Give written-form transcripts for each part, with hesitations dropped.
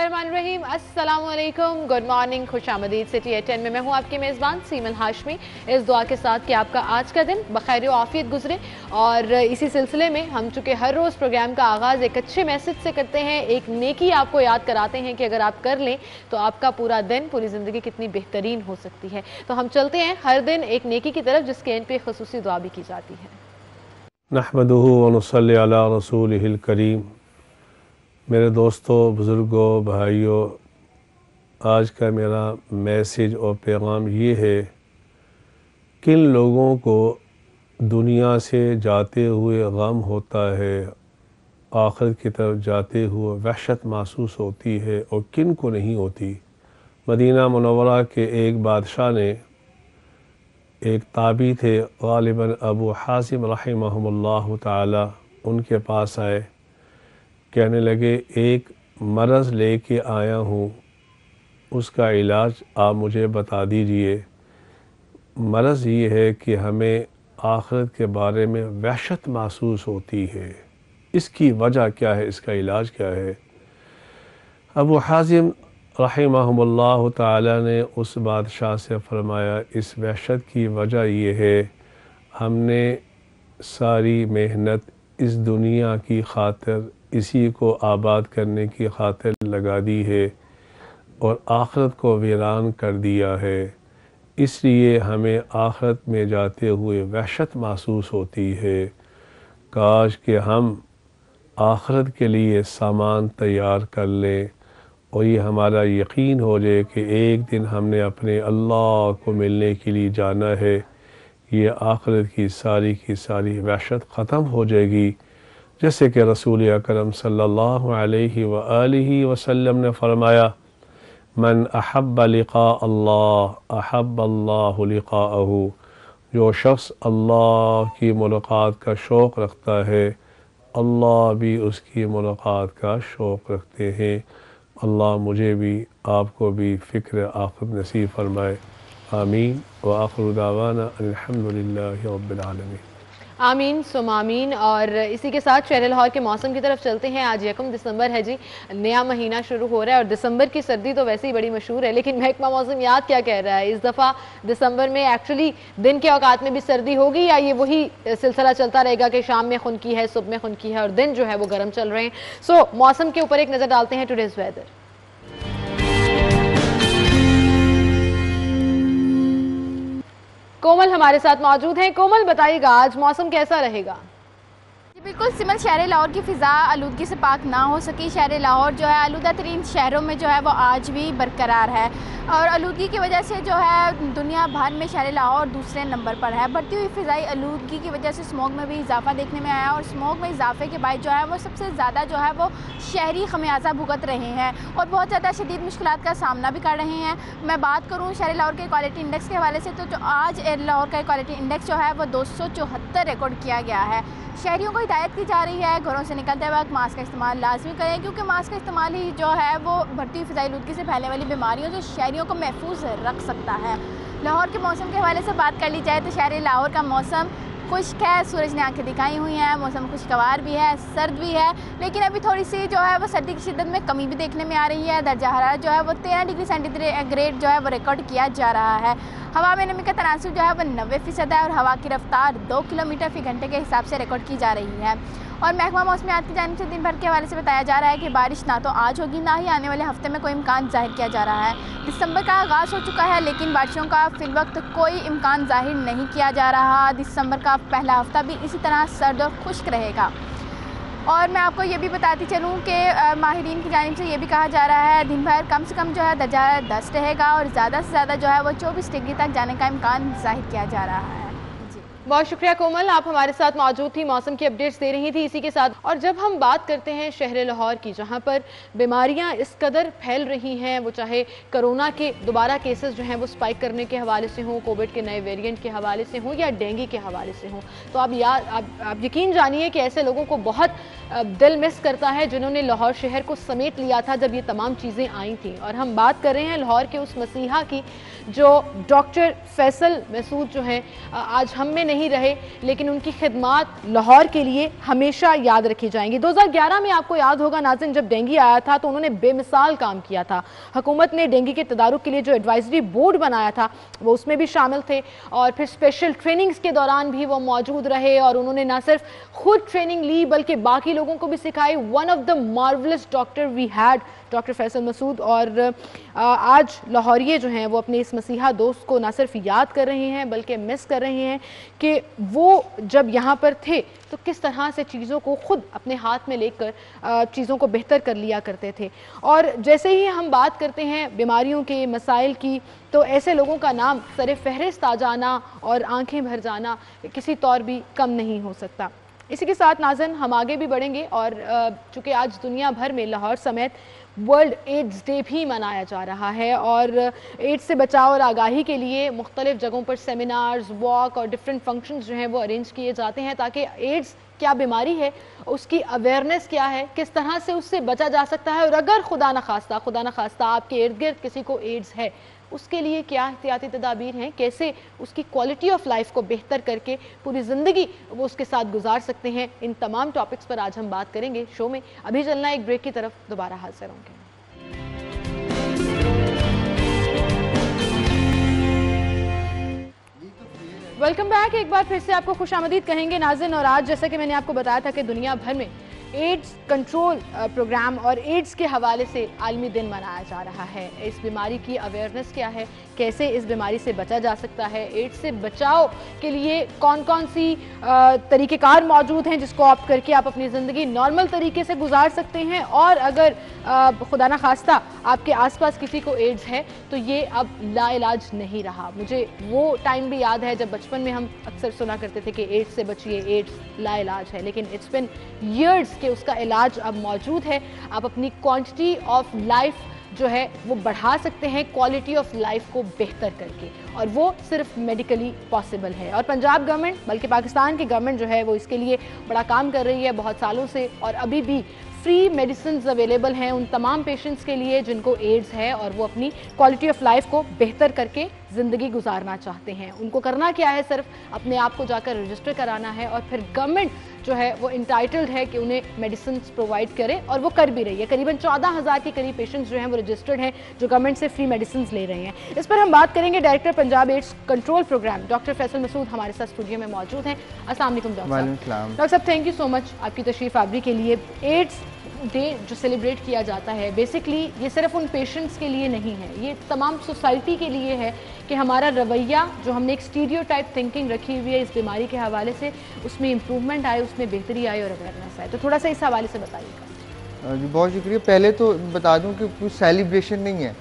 बिस्मिल्लाहिर्रहमानिर्रहीम, अस्सलामुअलैकुम, good morning, खुशामदीद। City 10 में मैं हूँ आपकी मेज़बान सीमल हाशमी, इस दुआ के साथ कि आपका आज का दिन बखैर व आफियत गुजरे। और इसी सिलसिले में हम चूँकि हर रोज़ प्रोग्राम का आगाज़ एक अच्छे मैसेज से करते हैं, एक नेकी आपको याद कराते हैं कि अगर आप कर लें तो आपका पूरा दिन, पूरी ज़िंदगी कितनी बेहतरीन हो सकती है। तो हम चलते हैं हर दिन एक नेकी की तरफ जिसके एंड पे ख़ुसूसी दुआ भी की जाती है। नहमदुहु व नुसल्ली अला रसूलिहिल करीम। मेरे दोस्तों, बुज़ुर्गों, भाइयों, आज का मेरा मैसेज और पैगाम ये है, किन लोगों को दुनिया से जाते हुए गम होता है, आखिरत की तरफ जाते हुए वहशत महसूस होती है और किन को नहीं होती। मदीना मुनव्वरा के एक बादशाह ने, एक ताबी थे ग़ालिबन अबू हासिम रहमहुल्लाह ताला, उनके पास आए, कहने लगे एक मरज़ लेके आया हूँ, उसका इलाज आप मुझे बता दीजिए। मरज़ ये है कि हमें आखिरत के बारे में वहशत महसूस होती है, इसकी वजह क्या है, इसका इलाज क्या है। अबू हासिम रहमहुल्लाह ताला ने उस बादशाह से फ़रमाया, इस वहशत की वजह ये है, हमने सारी मेहनत इस दुनिया की खातिर, इसी को आबाद करने की खातिर लगा दी है और आखिरत को वीरान कर दिया है, इसलिए हमें आखिरत में जाते हुए वहशत महसूस होती है। काश कि हम आखिरत के लिए सामान तैयार कर लें और ये हमारा यकीन हो जाए कि एक दिन हमने अपने अल्लाह को मिलने के लिए जाना है, ये आखिरत की सारी वहशत ख़त्म हो जाएगी। जैसे कि रसूल अकरम सल्लल्लाहु अलैहि व आलिहि वसल्लम ने फ़रमाया, मन अहब्ब लिक़ा अल्लाह अहब्ब अल्लाहु लिक़ाअहु। जो शख्स अल्लाह की मुलाकात का शौक़ रखता है, अल्लाह भी उसकी मुलाकात का शौक़ रखते हैं। अल्लाह मुझे भी, आपको भी फ़िक्र आखिरत नसीब फ़रमाए। आमीन व आखिरु दावाना अल्हम्दुलिल्लाहि रब्बिल आलमीन। आमीन सुम आमीन। और इसी के साथ शहर लाहौर के मौसम की तरफ चलते हैं। आज 1 दिसंबर है जी, नया महीना शुरू हो रहा है और दिसंबर की सर्दी तो वैसे ही बड़ी मशहूर है, लेकिन महकमा मौसम याद क्या कह रहा है, इस दफ़ा दिसंबर में एक्चुअली दिन के औकात में भी सर्दी होगी या ये वही सिलसिला चलता रहेगा कि शाम में खुनकी है, सुबह में खुनकी है और दिन जो है वो गर्म चल रहे हैं। सो मौसम के ऊपर एक नज़र डालते हैं, टुडेज वेदर। कोमल हमारे साथ मौजूद हैं। कोमल बताइएगा आज मौसम कैसा रहेगा? जी बिल्कुल सिमल, शहर लाहौर की फ़िज़ा आलूदगी से पाक ना हो सकी। शहर लाहौर जो है आलूदा तरीन शहरों में जो है वो आज भी बरकरार है और आलूदगी की वजह से जो है दुनिया भर में शहर लाहौर दूसरे नंबर पर है। बढ़ती हुई फ़िज़ाई आलूदगी की वजह से स्मोक में भी इजाफा देखने में आया और स्मोक में इजाफे के बाद जो है वो सबसे ज़्यादा जो है वो शहरी खमियाजा भुगत रहे हैं और बहुत ज़्यादा शदीद मुश्किलात का सामना भी कर रहे हैं। मैं बात करूँ शहर लाहौर के क्वालिटी इंडेक्स के हवाले से, तो जो आज लाहौर का क्वालिटी इंडेक्स जो है वो 274 रिकॉर्ड किया गया है। शहरियों को हिदायत की जा रही है घरों से निकलते वक्त मास्क का इस्तेमाल लाजमी करें, क्योंकि मास्क का इस्तेमाल ही जो है वो बढ़ती हुई फ़िज़ाई आलूदगी से फैलने वाली बीमारियों से शहरियों को महफूज रख सकता है। लाहौर के मौसम के हवाले से बात कर ली जाए तो शहर लाहौर का मौसम खुश्क है, सूरज ने आंखें दिखाई हुई हैं, मौसम खुशगवार भी है, सर्द भी है, लेकिन अभी थोड़ी सी जो है वो सर्दी की शिद्दत में कमी भी देखने में आ रही है। दर्जा हरारत जो है वो 13 डिग्री सेंटीग्रेड जो है वो रिकॉर्ड किया जा रहा है। हवा में नमी का तनासुब जो है वो 90% है और हवा की रफ्तार 2 किलोमीटर फ़ी घंटे के हिसाब से रिकॉर्ड की जा रही है। और महकमा मौसमियात की जानिब से दिन भर के हवाले से बताया जा रहा है कि बारिश ना तो आज होगी ना ही आने वाले हफ्ते में कोई इम्कान जाहिर किया जा रहा है। दिसंबर का आगाज़ हो चुका है लेकिन बारिशों का फिलवक्त कोई इम्कान जाहिर नहीं किया जा रहा। दिसंबर का पहला हफ्ता भी इसी तरह सर्द और खुश्क रहेगा। और मैं आपको ये भी बताती चलूँ कि माहिरीन की जानिब से ये भी कहा जा रहा है दिन भर कम से कम जो है दर्जा 10 रहेगा और ज़्यादा से ज़्यादा जो है वो 24 डिग्री तक जाने का इम्कान जाहिर किया जा रहा है। बहुत शुक्रिया कोमल, आप हमारे साथ मौजूद थी, मौसम की अपडेट्स दे रही थी इसी के साथ। और जब हम बात करते हैं शहर लाहौर की, जहां पर बीमारियां इस कदर फैल रही हैं, वो चाहे कोरोना के दोबारा केसेस जो हैं वो स्पाइक करने के हवाले से हों, कोविड के नए वेरिएंट के हवाले से हों या डेंगू के हवाले से हों, तो आप यकीन जानिए कि ऐसे लोगों को बहुत दिल मिस करता है जिन्होंने लाहौर शहर को समेट लिया था जब ये तमाम चीज़ें आई थी। और हम बात कर रहे हैं लाहौर के उस मसीहा की जो डॉक्टर फैसल मसूद जो हैं आज हम में नहीं नहीं रहे, लेकिन उनकी खिदमात लाहौर के लिए हमेशा याद रखी जाएंगी। 2011 में आपको याद होगा नाज़रीन, जब डेंगू आया था तो उन्होंने बेमिसाल काम किया था। हुकूमत ने डेंगू के तदारुक के लिए जो एडवाइजरी बोर्ड बनाया था वो उसमें भी शामिल थे, और फिर स्पेशल ट्रेनिंग्स के दौरान भी वो मौजूद रहे, और उन्होंने ना सिर्फ खुद ट्रेनिंग ली बल्कि बाकी लोगों को भी सिखाई। One of the marvellous doctor we had, doctor Faisal Masood. और आज लाहौरिये जो हैं वो अपने इस मसीहा दोस्त को ना सिर्फ याद कर रहे हैं बल्कि मिस कर रहे हैं कि वो जब यहाँ पर थे तो किस तरह से चीज़ों को खुद अपने हाथ में लेकर चीज़ों को बेहतर कर लिया करते थे। और जैसे ही हम बात करते हैं बीमारियों के मसाइल की, तो ऐसे लोगों का नाम सर फहरिस्त आ जाना और आंखें भर जाना किसी तौर भी कम नहीं हो सकता। इसी के साथ नाज़रीन हम आगे भी बढ़ेंगे, और चूँकि आज दुनिया भर में लाहौर समेत वर्ल्ड एड्स डे भी मनाया जा रहा है, और एड्स से बचाव और आगाही के लिए मुख्तलिफ जगहों पर सेमिनार्स, वॉक और डिफरेंट फंक्शंस जो हैं वो अरेंज किए जाते हैं, ताकि एड्स क्या बीमारी है, उसकी अवेयरनेस क्या है, किस तरह से उससे बचा जा सकता है, और अगर खुदा न खास्ता आपके इर्द गिर्द किसी को एड्स है, उसके लिए क्या एहतियाती तदाबीर हैं, कैसे उसकी क्वालिटी ऑफ लाइफ को बेहतर करके पूरी ज़िंदगी वो उसके साथ गुजार सकते हैं। इन तमाम टॉपिक्स पर आज हम बात करेंगे शो में। अभी चलना एक ब्रेक की तरफ, दोबारा हाजिर होंगे। Welcome back. एक बार फिर से आपको खुशामदीद कहेंगे नाज़रीन, और आज जैसा कि मैंने आपको बताया था कि दुनिया भर में एड्स कंट्रोल प्रोग्राम और एड्स के हवाले से आलमी दिन मनाया जा रहा है। इस बीमारी की अवेयरनेस क्या है, कैसे इस बीमारी से बचा जा सकता है, एड्स से बचाव के लिए कौन कौन सी तरीक़ेकार मौजूद हैं जिसको ऑप्ट करके आप अपनी ज़िंदगी नॉर्मल तरीके से गुजार सकते हैं, और अगर खुदा न खास्ता आपके आसपास किसी को एड्स है तो ये अब लाइलाज नहीं रहा। मुझे वो टाइम भी याद है जब बचपन में हम अक्सर सुना करते थे कि एड्स से बचिए, एड्स लाइलाज है, लेकिन इट्स बिन ईयर्स कि उसका इलाज अब मौजूद है। आप अपनी क्वांटिटी ऑफ लाइफ जो है वो बढ़ा सकते हैं क्वालिटी ऑफ लाइफ को बेहतर करके, और वो सिर्फ मेडिकली पॉसिबल है। और पंजाब गवर्नमेंट बल्कि पाकिस्तान की गवर्नमेंट जो है वो इसके लिए बड़ा काम कर रही है बहुत सालों से, और अभी भी फ्री मेडिसिन अवेलेबल हैं उन तमाम पेशेंट्स के लिए जिनको एड्स है और वो अपनी क्वालिटी ऑफ लाइफ को बेहतर करके ज़िंदगी गुजारना चाहते हैं। उनको करना क्या है, सिर्फ अपने आप को जाकर रजिस्टर कराना है, और फिर गवर्नमेंट जो है वो इंटाइटल्ड है कि उन्हें मेडिसिन प्रोवाइड करे, और वो कर भी रही है। करीबन 14,000 के करीब पेशेंट्स जो हैं वो रजिस्टर्ड हैं जो गवर्नमेंट से फ्री मेडिसिन ले रहे हैं। इस पर हम बात करेंगे। Director Punjab AIDS control programme doctor Faisal Masood हमारे साथ स्टूडियो में मौजूद हैं। अस्सलाम वालेकुम डॉक्टर साहब। थैंक यू सो मच आपकी तशरीफ आवरी के लिए। एड्स डे जो सेलिब्रेट किया जाता है बेसिकली ये सिर्फ उन पेशेंट्स के लिए नहीं है, ये तमाम सोसाइटी के लिए है कि हमारा रवैया जो हमने एक स्टीरियोटाइप थिंकिंग रखी हुई है इस बीमारी के हवाले से, उसमें इम्प्रूवमेंट आए, उसमें बेहतरी आए और अवेयरनेस आए। तो थोड़ा सा इस हवाले से बताइएगा। जी बहुत शुक्रिया। पहले तो बता दूं कि कोई सेलिब्रेशन नहीं है,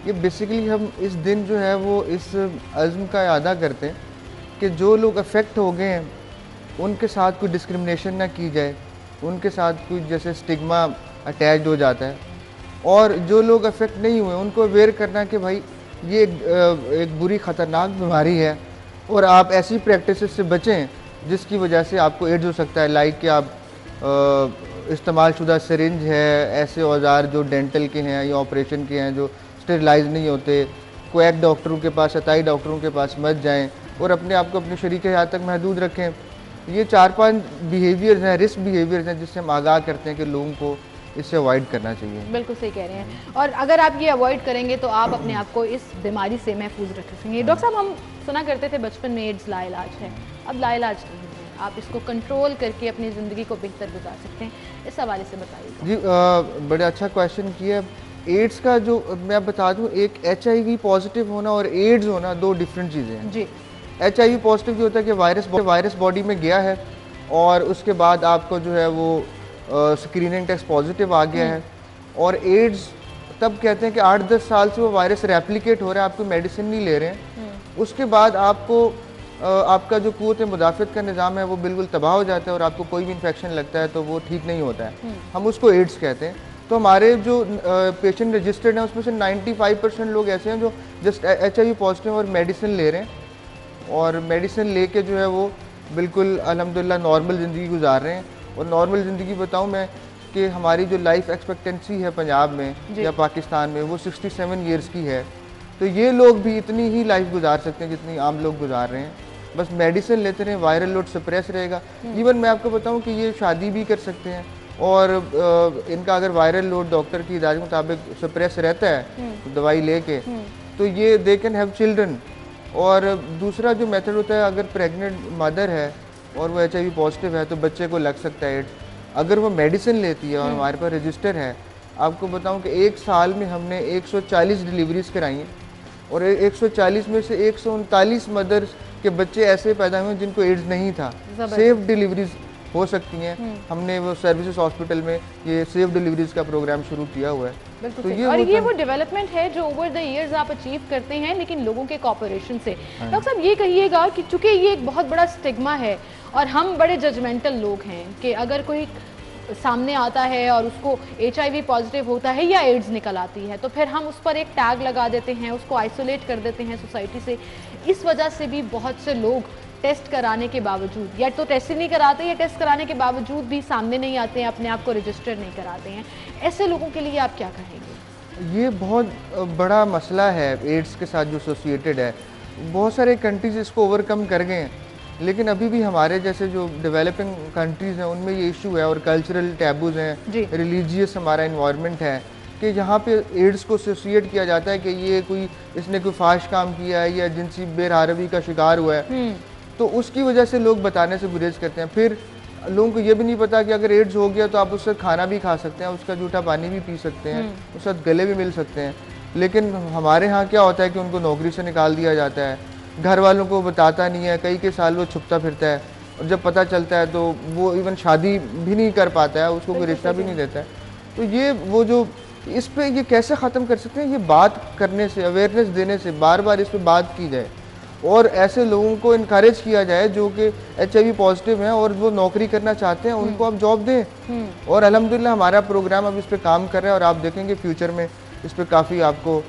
ये बेसिकली हम इस दिन जो है वो इस अज़्म का अदा करते हैं कि जो लोग अफेक्ट हो गए हैं उनके साथ कोई डिस्क्रिमिनेशन ना की जाए, उनके साथ कोई जैसे स्टिग्मा अटैच्ड हो जाता है, और जो लोग अफेक्ट नहीं हुए उनको अवेयर करना कि भाई ये एक बुरी ख़तरनाक बीमारी है और आप ऐसी प्रैक्टिस से बचें जिसकी वजह से आपको एड्स हो सकता है। लाइक कि आप इस्तेमाल शुदा सिरिंज है, ऐसे औजार जो डेंटल के हैं या ऑपरेशन के हैं जो स्टेरिलाइज नहीं होते, क्वैक डॉक्टरों के पास, शताई डॉक्टरों के पास मत जाएं और अपने आप को अपने शरीक हयात तक महदूद रखें। ये 4-5 बिहेवियर्स हैं, रिस्क बिहेवियर्स हैं जिससे हम आगाह करते हैं कि लोगों को इससे अवॉइड करना चाहिए। बिल्कुल सही कह रहे हैं, और अगर आप ये अवॉइड करेंगे तो आप अपने आप को इस बीमारी से महफूज रख सकेंगे। डॉक्टर साहब, हम सुना करते थे बचपन में एड्स लाइलाज है, अब लाइलाज नहीं है, आप इसको कंट्रोल करके अपनी ज़िंदगी को बेहतर गुजार सकते हैं, इस हवाले से बताइए। जी बड़ा अच्छा क्वेश्चन किया। एड्स का जो मैं बता दूँ, एक HIV पॉजिटिव होना और एड्स होना दो डिफरेंट चीज़ें हैं। जी, HIV पॉजिटिव जो होता है कि वायरस बॉडी में गया है और उसके बाद आपको जो है वो स्क्रीनिंग टेस्ट पॉजिटिव आ गया है, और एड्स तब कहते हैं कि 8-10 साल से वो वायरस रेप्लिकेट हो रहा है, आप कोई मेडिसिन नहीं ले रहे हैं, उसके बाद आपको आपका जो क़ुव्वत मुदाफ़त का निज़ाम है वो बिल्कुल तबाह हो जाता है और आपको कोई भी इन्फेक्शन लगता है तो वो ठीक नहीं होता है, हम उसको एड्स कहते हैं। तो हमारे जो पेशेंट रजिस्टर्ड हैं उसमें से 95% लोग ऐसे हैं जो जस्ट HIV पॉजिटिव और मेडिसिन ले रहे हैं, और मेडिसिन लेके जो है वो बिल्कुल अल्हम्दुलिल्लाह नॉर्मल ज़िंदगी गुजार रहे हैं। और नॉर्मल ज़िंदगी बताऊं मैं कि हमारी जो लाइफ एक्सपेक्टेंसी है पंजाब में या पाकिस्तान में वो 67 ईयर्स की है, तो ये लोग भी इतनी ही लाइफ गुजार सकते हैं जितनी आम लोग गुजार रहे हैं। बस मेडिसिन लेते रहें, वायरल लोड सप्रेस रहेगा। इवन मैं आपको बताऊं कि ये शादी भी कर सकते हैं और इनका अगर वायरल लोड डॉक्टर की हिदायत के मुताबिक सप्रेस रहता है दवाई लेके, तो ये दे कैन हैव चिल्ड्रन। और दूसरा जो मेथड होता है, अगर प्रेग्नेंट मदर है और वो HIV पॉजिटिव है तो बच्चे को लग सकता है एड्स। अगर वो मेडिसिन लेती है और हमारे पास रजिस्टर है, आपको बताऊं कि 1 साल में हमने 140 डिलीवरीज कराई हैं और 140 में से 139 मदर्स के बच्चे ऐसे पैदा हुए जिनको एड्स नहीं था। सेफ डिलीवरीज हो सकती हैं। हमने वो सर्विसेज हॉस्पिटल में ये सेफ डिलीवरीज का प्रोग्राम शुरू किया हुआ है। तो ये वो डेवलपमेंट है जो ओवर द इयर्स आप अचीव करते हैं, लेकिन लोगों के कोऑपरेशन से। डॉक्टर साहब ये कहिएगा कि चूंकि ये एक बहुत बड़ा स्टिग्मा है और हम बड़े जजमेंटल लोग हैं कि अगर कोई सामने आता है और उसको HIV पॉजिटिव होता है या एड्स निकल आती है तो फिर हम उस पर एक टैग लगा देते हैं, उसको आइसोलेट कर देते हैं सोसाइटी से। इस वजह से भी बहुत से लोग टेस्ट कराने के बावजूद या तो टेस्ट ही नहीं कराते या टेस्ट कराने के बावजूद भी सामने नहीं आते हैं, अपने आप को रजिस्टर नहीं कराते हैं। ऐसे लोगों के लिए आप क्या कहेंगे? ये बहुत बड़ा मसला है एड्स के साथ जो एसोसिएटेड है। बहुत सारे कंट्रीज इसको ओवरकम कर गए हैं, लेकिन अभी भी हमारे जैसे जो डेवलपिंग कंट्रीज़ हैं उनमें ये इशू है और कल्चरल टैबूज हैं, रिलीजियस हमारा इन्वायरमेंट है कि यहाँ पे एड्स को एसोसिएट किया जाता है कि ये कोई इसने कोई फाश काम किया है या जिनसी बेरहरवी का शिकार हुआ है, तो उसकी वजह से लोग बताने से गुरेज करते हैं। फिर लोगों को ये भी नहीं पता कि अगर एड्स हो गया तो आप उससे खाना भी खा सकते हैं, उसका जूठा पानी भी पी सकते हैं, उसके साथ गले भी मिल सकते हैं। लेकिन हमारे यहाँ क्या होता है कि उनको नौकरी से निकाल दिया जाता है, घर वालों को बताता नहीं है, कई साल वो छुपता फिरता है और जब पता चलता है तो वो इवन शादी भी नहीं कर पाता है, उसको कोई रिश्ता भी नहीं देता है। तो ये वो जो इस पे ये कैसे ख़त्म कर सकते हैं, ये बात करने से, अवेयरनेस देने से, बार बार इस पे बात की जाए और ऐसे लोगों को इनकरेज किया जाए जो कि HIV पॉजिटिव हैं और वो नौकरी करना चाहते हैं, उनको आप जॉब दें। और अल्हम्दुलिल्लाह हमारा प्रोग्राम अब इस पे काम कर रहा है और आप देखेंगे फ्यूचर में इस पे काफ़ी आपको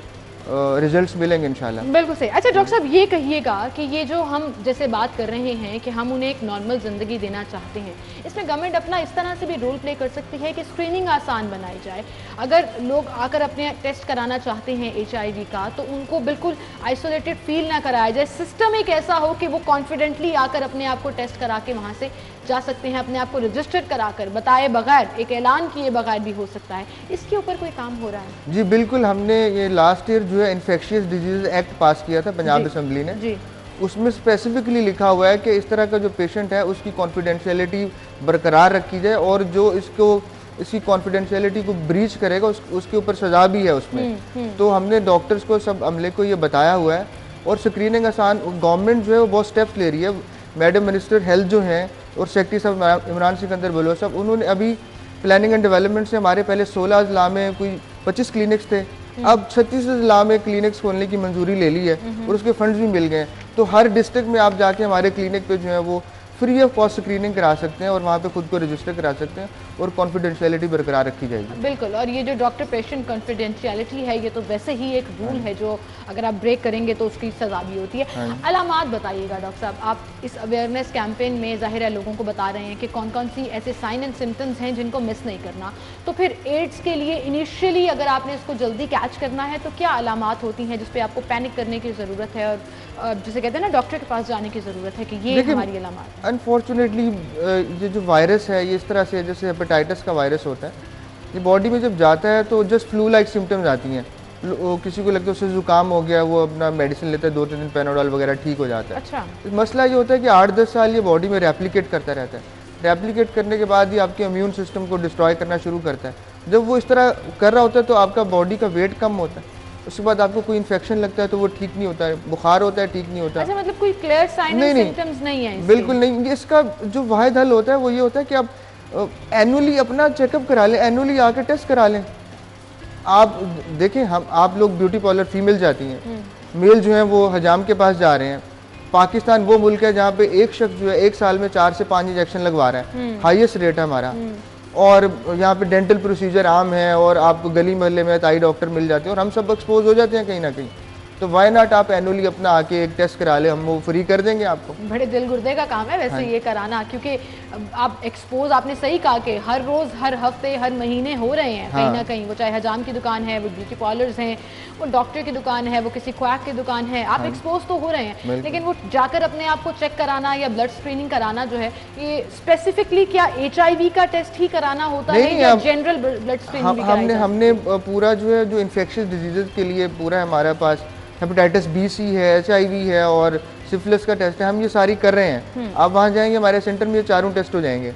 रिजल्ट्स मिलेंगे इंशाल्लाह। बिल्कुल सही। अच्छा डॉक्टर साहब ये कहिएगा कि ये जो हम जैसे बात कर रहे हैं कि हम उन्हें एक नॉर्मल ज़िंदगी देना चाहते हैं, इसमें गवर्नमेंट अपना इस तरह से भी रोल प्ले कर सकती है कि स्क्रीनिंग आसान बनाई जाए। अगर लोग आकर अपने टेस्ट कराना चाहते हैं HIV का तो उनको बिल्कुल आइसोलेटेड फील ना कराया जाए, सिस्टम एक ऐसा हो कि वो कॉन्फिडेंटली आकर अपने आप को टेस्ट करा के वहाँ से जा सकते हैं, अपने आप को रजिस्टर कराकर, बताए बगैर, एक ऐलान किए बगैर भी हो सकता है। इसके ऊपर कोई काम हो रहा है? जी बिल्कुल, हमने ये लास्ट ईयर जो है इन्फेक्शियस डिजीज एक्ट पास किया था पंजाब असेंबली ने जी। उसमें स्पेसिफिकली लिखा हुआ है कि इस तरह का जो पेशेंट है उसकी कॉन्फिडेंशियलिटी बरकरार रखी जाए और जो इसकी कॉन्फिडेंशियलिटी को ब्रीच करेगा उसके ऊपर सजा भी है उसमें। तो हमने डॉक्टर्स को, सब अमले को ये बताया हुआ है और स्क्रीनिंग आसान, गवर्नमेंट जो है वो बहुत स्टेप्स ले रही है। मैडम मिनिस्टर हेल्थ जो हैं और सेक्रेटरी साहब इमरान सिकंदर बलोच साहब, उन्होंने अभी प्लानिंग एंड डेवलपमेंट से हमारे पहले 16 अजला में कोई 25 क्लिनिक्स थे, अब 36 अजला में क्लिनिक्स खोलने की मंजूरी ले ली है और उसके फंड्स भी मिल गए। तो हर डिस्ट्रिक्ट में आप जाके हमारे क्लिनिक पे जो है वो फ्री ऑफ कॉस्ट स्क्रीनिंग करा सकते हैं और वहाँ पे खुद को रजिस्टर करा सकते हैं और कॉन्फिडेंशियलिटी बरकरार रखी जाएगी। बिल्कुल, और ये जो डॉक्टर पेशेंट कॉन्फिडेंशियलिटी है ये तो वैसे ही एक रूल है जो अगर आप ब्रेक करेंगे तो उसकी सजा भी होती है। अलामात बताइएगा डॉक्टर साहब, आप इस अवेयरनेस कैंपेन में जाहिर है लोगों को बता रहे हैं कि कौन कौन सी ऐसे साइन एंड सिम्टम्स हैं जिनको मिस नहीं करना, तो फिर एड्स के लिए इनिशियली अगर आपने इसको जल्दी कैच करना है तो क्या अलामात होती हैं जिस पे आपको पैनिक करने की ज़रूरत है और जिसे कहते हैं ना डॉक्टर के पास जाने की ज़रूरत है कि ये हमारी अलामात है? अनफॉर्चुनेटली ये जो वायरस है ये इस तरह से, जैसे हेपेटाइटिस का वायरस होता है, ये बॉडी में जब जाता है तो जस्ट फ्लू लाइक सिम्टम्स आती हैं। किसी को लगता है उससे जुकाम हो गया, वो अपना मेडिसिन लेता है, 2-3 दिन पैनाडोल वगैरह ठीक हो जाता है। अच्छा। मसला ये होता है कि 8-10 साल ये बॉडी में रेप्लिकेट करता रहता है। रेप्लिकेट करने के बाद ही आपके इम्यून सिस्टम को डिस्ट्रॉय करना शुरू करता है। जब वो इस तरह कर रहा होता है तो आपका बॉडी का वेट कम होता है, उसके बाद आपको कोई इन्फेक्शन लगता है तो वो ठीक नहीं होता है, बुखार होता है ठीक नहीं होता। अच्छा, मतलब कोई क्लियर साइन एंड सिम्टम्स नहीं है? बिल्कुल नहीं। इसका जो वाहिद हल होता है वो ये होता है कि आप एनुअली अपना चेकअप करा लें, एनुअली आके टेस्ट करा लें। आप देखें, आप लोग ब्यूटी पार्लर फीमेल जाती हैं, मेल जो है वो हजाम के पास जा रहे हैं। पाकिस्तान वो मुल्क है जहाँ पे एक शख्स जो है 1 साल में 4 से 5 इंजेक्शन लगवा रहा है, हाईएस्ट रेट है हमारा। और यहाँ पे डेंटल प्रोसीजर आम है और आपको गली मोहल्ले में ताई डॉक्टर मिल जाते हैं और हम सब एक्सपोज हो जाते हैं कहीं ना कहीं। तो वाई नॉट आप एनुअली अपना आके एक टेस्ट करा ले, हम वो फ्री कर देंगे आपको। बड़े दिल गुर्दे का काम है वैसे ये कराना, क्योंकि आप एक्सपोज, आपने सही कहा कि हर रोज़, हर हफ्ते, हर महीने हो रहे हैं कहीं ना कहीं, वो चाहे हजाम की दुकान है, वो ब्यूटी पार्लर्स हैं, वो डॉक्टर की दुकान है, वो किसी क्वैक की दुकान है, आप एक्सपोज तो हो रहे हैं, लेकिन वो जाकर अपने आप को चेक कराना या ब्लड स्क्रीनिंग कराना जो है, ये स्पेसिफिकली क्या HIV का टेस्ट ही कराना होता है या जनरल ब्लड स्क्रीनिंग भी कराई? हमने पूरा जो है, जो इन्फेक्शियस डिजीजेज के लिए पूरा हमारे पास हेपेटाइटिस B-C है, HIV है और सिफिलिस का टेस्ट है, हम ये सारी कर रहे हैं। आप वहाँ जाएंगे हमारे सेंटर में, ये चारों टेस्ट हो जाएंगे।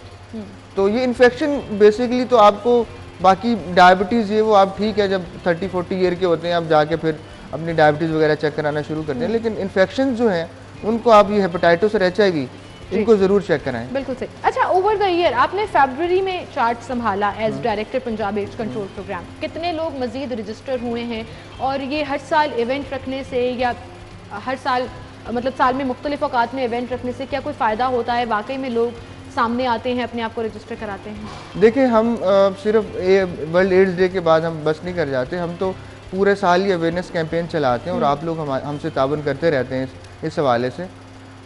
तो ये इन्फेक्शन बेसिकली तो आपको, बाकी डायबिटीज़ ये वो आप ठीक है, जब 30-40 ईयर के होते हैं आप जाके फिर अपनी डायबिटीज़ वगैरह चेक कराना शुरू करते हैं, लेकिन इन्फेक्शन जो हैं उनको आप ये हेपेटाइटिस और HIV इनको ज़रूर चेक कराएं। बिल्कुल सही। अच्छा, ओवर द ईयर आपने फरवरी में चार्ट संभाला as director Punjab AIDS control programme, कितने लोग मजीद रजिस्टर हुए हैं? और ये हर साल इवेंट रखने से या हर साल मतलब साल में मुख्तलिफ औकात में इवेंट रखने से क्या कोई फ़ायदा होता है? वाकई में लोग सामने आते हैं, अपने आप को रजिस्टर कराते हैं? देखिए, हम सिर्फ वर्ल्ड एड्स डे के बाद हम बस नहीं कर जाते, हम तो पूरे साल ही अवेयरनेस कैंपेन चलाते हैं और आप लोग हमसे ताबन करते रहते हैं इस हवाले से।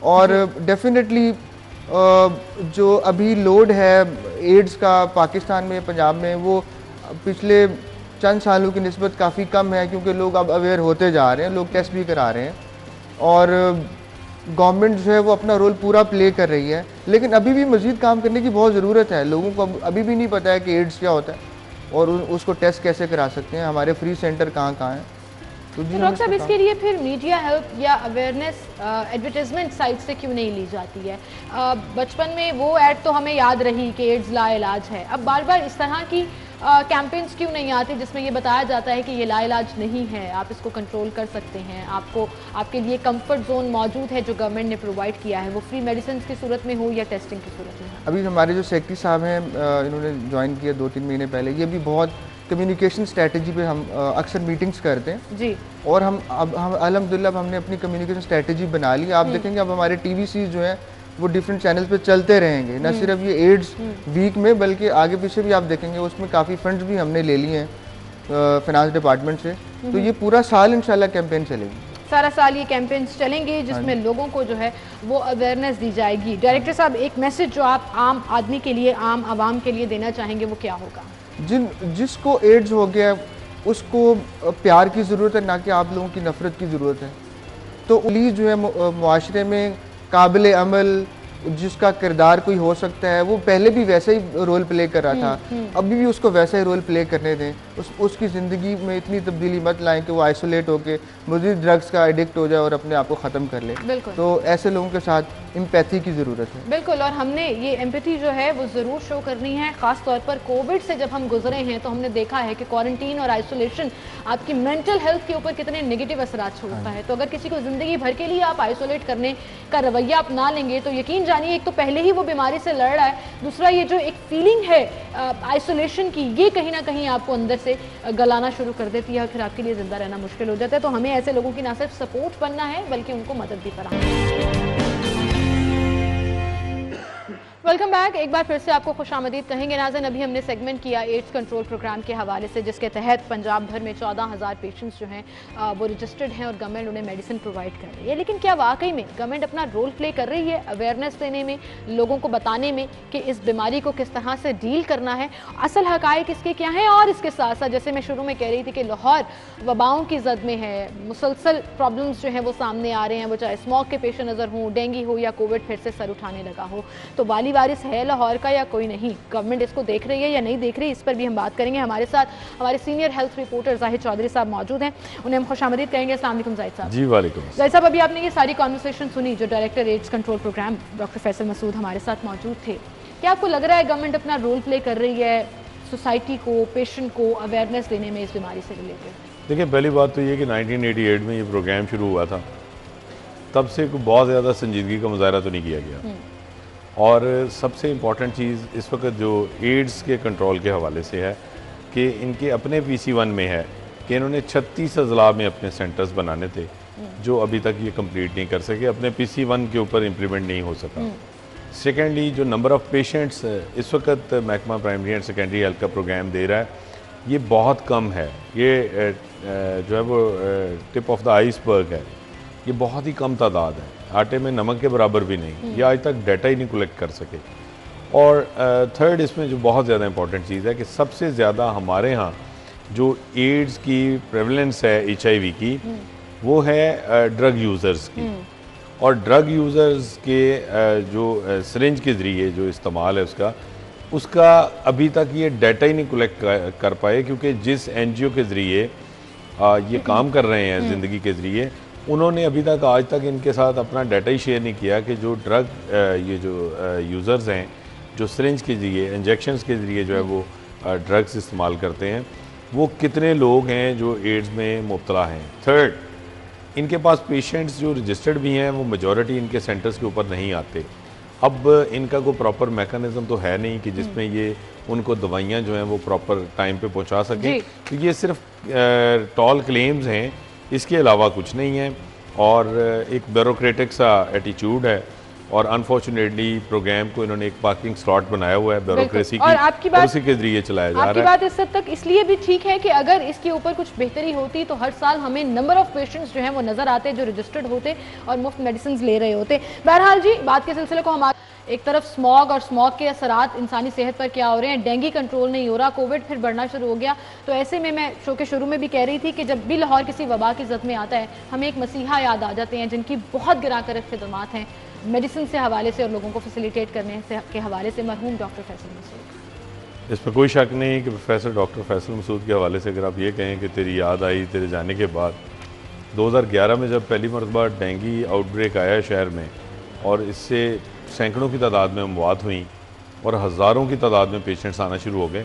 और डेफिनेटली जो अभी लोड है एड्स का पाकिस्तान में, पंजाब में, वो पिछले चंद सालों की निस्बत काफ़ी कम है, क्योंकि लोग अब अवेयर होते जा रहे हैं, लोग टेस्ट भी करा रहे हैं और गवर्नमेंट जो है वो अपना रोल पूरा प्ले कर रही है। लेकिन अभी भी मज़ीद काम करने की बहुत ज़रूरत है। लोगों को अभी भी नहीं पता है कि एड्स क्या होता है और उसको टेस्ट कैसे करा सकते हैं, हमारे फ्री सेंटर कहाँ कहाँ हैं। तो डॉक्टर साहब, इसके लिए फिर मीडिया हेल्प या अवेयरनेस एडवर्टाइजमेंट साइट से क्यों नहीं ली जाती है? बचपन में वो ऐड तो हमें याद रही कि एड्स लाइलाज है, अब बार बार इस तरह की कैंपेन्स क्यों नहीं आती जिसमें ये बताया जाता है कि ये लाइलाज नहीं है, आप इसको कंट्रोल कर सकते हैं, आपको आपके लिए कंफर्ट जोन मौजूद है जो गवर्नमेंट ने प्रोवाइड किया है, वो फ्री मेडिसिन की सूरत में हो या टेस्टिंग की सूरत में? अभी हमारे जो सेक्रेटरी साहब हैं, इन्होंने ज्वाइन किया 2-3 महीने पहले, ये भी बहुत कम्युनिकेशन स्ट्रेटजी पे हम अक्सर मीटिंग्स करते हैं जी। और हम अल्हम्दुलिल्लाह हमने अपनी कम्युनिकेशन स्ट्रेटजी बना ली। आप देखेंगे अब हमारे TVC जो है वो डिफरेंट चैनल्स पे चलते रहेंगे, न सिर्फ ये एड्स वीक में बल्कि आगे पीछे भी आप देखेंगे उसमें काफ़ी फंड्स भी हमने ले लिए हैं फाइनेंस डिपार्टमेंट से। तो ये पूरा साल इंशाल्लाह कैंपेन चलेगी, सारा साल ये कैंपेन्स चलेंगे जिसमें लोगों को जो है वो अवेयरनेस दी जाएगी। डायरेक्टर साहब, एक मैसेज जो आप आम आदमी के लिए, आम आवाम के लिए देना चाहेंगे वो क्या होगा? जिसको एड्स हो गया उसको प्यार की ज़रूरत है, ना कि आप लोगों की नफ़रत की ज़रूरत है। तो प्लीज़ जो है मुआशरे में काबिल अमल जिसका किरदार कोई हो सकता है, वो पहले भी वैसे ही रोल प्ले कर रहा था, अभी भी उसको वैसा ही रोल प्ले करने दें। उसकी ज़िंदगी में इतनी तब्दीली मत लाएं कि वो आइसोलेट होकर मज़ीद ड्रग्स का एडिक्ट हो जाए और अपने आप को ख़त्म कर ले। तो ऐसे लोगों के साथ एम्पैथी की ज़रूरत है। बिल्कुल, और हमने ये एम्पैथी जो है वो ज़रूर शो करनी है। ख़ास तौर पर कोविड से जब हम गुजरे हैं तो हमने देखा है कि क्वारंटीन और आइसोलेशन आपकी मेंटल हेल्थ के ऊपर कितने नेगेटिव असरात छोड़ता है। तो अगर किसी को ज़िंदगी भर के लिए आप आइसोलेट करने का रवैया अपना लेंगे तो यकीन जानिए, एक तो पहले ही वो बीमारी से लड़ रहा है, दूसरा ये जो एक फीलिंग है आइसोलेशन की, ये कहीं ना कहीं आपको अंदर से गलाना शुरू कर देती है और फिर आपके लिए ज़िंदा रहना मुश्किल हो जाता है। तो हमें ऐसे लोगों की ना सिर्फ सपोर्ट बनना है बल्कि उनको मदद भी फराहम। Welcome back. एक बार फिर से आपको खुशामदीद कहेंगे नाज़रीन। अभी हमने सेगमेंट किया एड्स कंट्रोल प्रोग्राम के हवाले से, जिसके तहत पंजाब भर में 14,000 पेशेंट्स जो हैं वो रजिस्टर्ड हैं और गवर्नमेंट उन्हें मेडिसिन प्रोवाइड कर रही है। लेकिन क्या वाकई में गवर्नमेंट अपना रोल प्ले कर रही है अवेयरनेस देने में, लोगों को बताने में कि इस बीमारी को किस तरह से डील करना है, असल हकायक इसके क्या हैं? और इसके साथ साथ जैसे मैं शुरू में कह रही थी कि लाहौर वबाओं की जद में है, मुसलसल प्रॉब्लम्स जो हैं वो सामने आ रहे हैं, वो चाहे स्मोक के पेश नज़र हों, डेंगू हो या कोविड फिर से सर उठाने लगा हो। तो वाली वारिस है लाहौर का या कोई नहीं? गवर्नमेंट इसको देख रही है या नहीं देख रही, इस पर भी हम बात करेंगे। हमारे साथ हमारे senior health reporter Zahid Chaudhry साहब मौजूद हैं, उन्हें हम खुशामदीद कहेंगे। अस्सलाम वालेकुम जाहिद साहब। जी वालेकुम। जाहिद साहब, अभी आपने ये सारी कॉन्वर्सेशन सुनी जो director AIDS control programme doctor Faisal Masood हमारे साथ मौजूद थे, क्या आपको लग रहा है गवर्नमेंट अपना रोल प्ले कर रही है सोसाइटी को, पेशेंट को अवेयरनेस देने में इस बीमारी से रिलेटेड? देखिए, पहली बात तो ये कि 1988 में ये प्रोग्राम शुरू हुआ था, तब से बहुत ज़्यादा संजीदगी का मुजाहरा तो नहीं किया गया। और सबसे इम्पॉर्टेंट चीज़ इस वक्त जो एड्स के कंट्रोल के हवाले से है कि इनके अपने PC1 में है कि इन्होंने 36 अजला में अपने सेंटर्स बनाने थे जो अभी तक ये कंप्लीट नहीं कर सके, अपने PC1 के ऊपर इम्प्लीमेंट नहीं हो सका। सेकेंडली, जो नंबर ऑफ़ पेशेंट्स इस वक्त महकमा प्राइमरी एंड सेकेंडरी हेल्थ का प्रोग्राम दे रहा है ये बहुत कम है। ये जो है वो टिप ऑफ द आइसबर्ग है, ये बहुत ही कम तादाद है, आटे में नमक के बराबर भी नहीं। ये आज तक डाटा ही नहीं कलेक्ट कर सके। और थर्ड इसमें जो बहुत ज़्यादा इंपॉर्टेंट चीज़ है कि सबसे ज़्यादा हमारे यहाँ जो एड्स की प्रेवलेंस है HIV की वो है ड्रग यूज़र्स की। और ड्रग यूज़र्स के जो सिरिंज के ज़रिए जो इस्तेमाल है उसका अभी तक ये डाटा ही नहीं कलेक्ट कर पाए, क्योंकि जिस NGO के ज़रिए ये काम कर रहे हैं ज़िंदगी के ज़रिए, उन्होंने अभी तक आज तक इनके साथ अपना डाटा ही शेयर नहीं किया कि जो ड्रग ये जो यूज़र्स हैं जो सिरिंज के ज़रिए इंजेक्शंस के ज़रिए जो है वो ड्रग्स इस्तेमाल करते हैं, वो कितने लोग हैं जो एड्स में मुब्तला हैं। थर्ड, इनके पास पेशेंट्स जो रजिस्टर्ड भी हैं वो मेजॉरिटी इनके सेंटर्स के ऊपर नहीं आते। अब इनका कोई प्रॉपर मैकेनिज्म तो है नहीं कि जिसमें ये उनको दवाइयाँ जो हैं वो प्रॉपर टाइम पे पहुंचा सकें, तो ये सिर्फ टॉल क्लेम्स हैं, इसके अलावा कुछ नहीं है। और एक ब्यूरोक्रेटिक सा एटीट्यूड है, और अनफॉर्चुनेटली प्रोग्राम को इन्होंने एक पार्किंग स्लॉट बनाया हुआ है ब्यूरोक्रेसी की, और उसी के जरिए चलाया जा रहा है। आपकी बात इस हद तक इसलिए भी ठीक है कि अगर इसके ऊपर कुछ बेहतरी होती तो हर साल हमें नंबर ऑफ पेशेंट्स जो हैं वो नजर आते जो रजिस्टर्ड होते और मुफ्त मेडिसिन ले रहे होते। बहरहाल जी, बात के सिलसिले को हम एक तरफ स्मॉग और स्मॉग के असरात इंसानी सेहत पर क्या हो रहे हैं, डेंगू कंट्रोल नहीं हो रहा, कोविड फिर बढ़ना शुरू हो गया, तो ऐसे में मैं शो के शुरू में भी कह रही थी कि जब भी लाहौर किसी वबा की जद में आता है हमें एक मसीहा याद आ जाते हैं जिनकी बहुत गिरा कर खिदमात हैं मेडिसिन से हवाले से और लोगों को फैसिलिटेट करने के हवाले से, मरहूम डॉक्टर फैसल मसूद। इसमें कोई शक नहीं कि प्रोफेसर डॉक्टर फैसल मसूद के हवाले से अगर आप ये कहें कि तेरी याद आई तेरे जाने के बाद, 2011 में जब पहली मरतबा डेंगू आउटब्रेक आया शहर में और इससे सैकड़ों की तादाद में अमवात हुई और हज़ारों की तादाद में पेशेंट्स आना शुरू हो गए,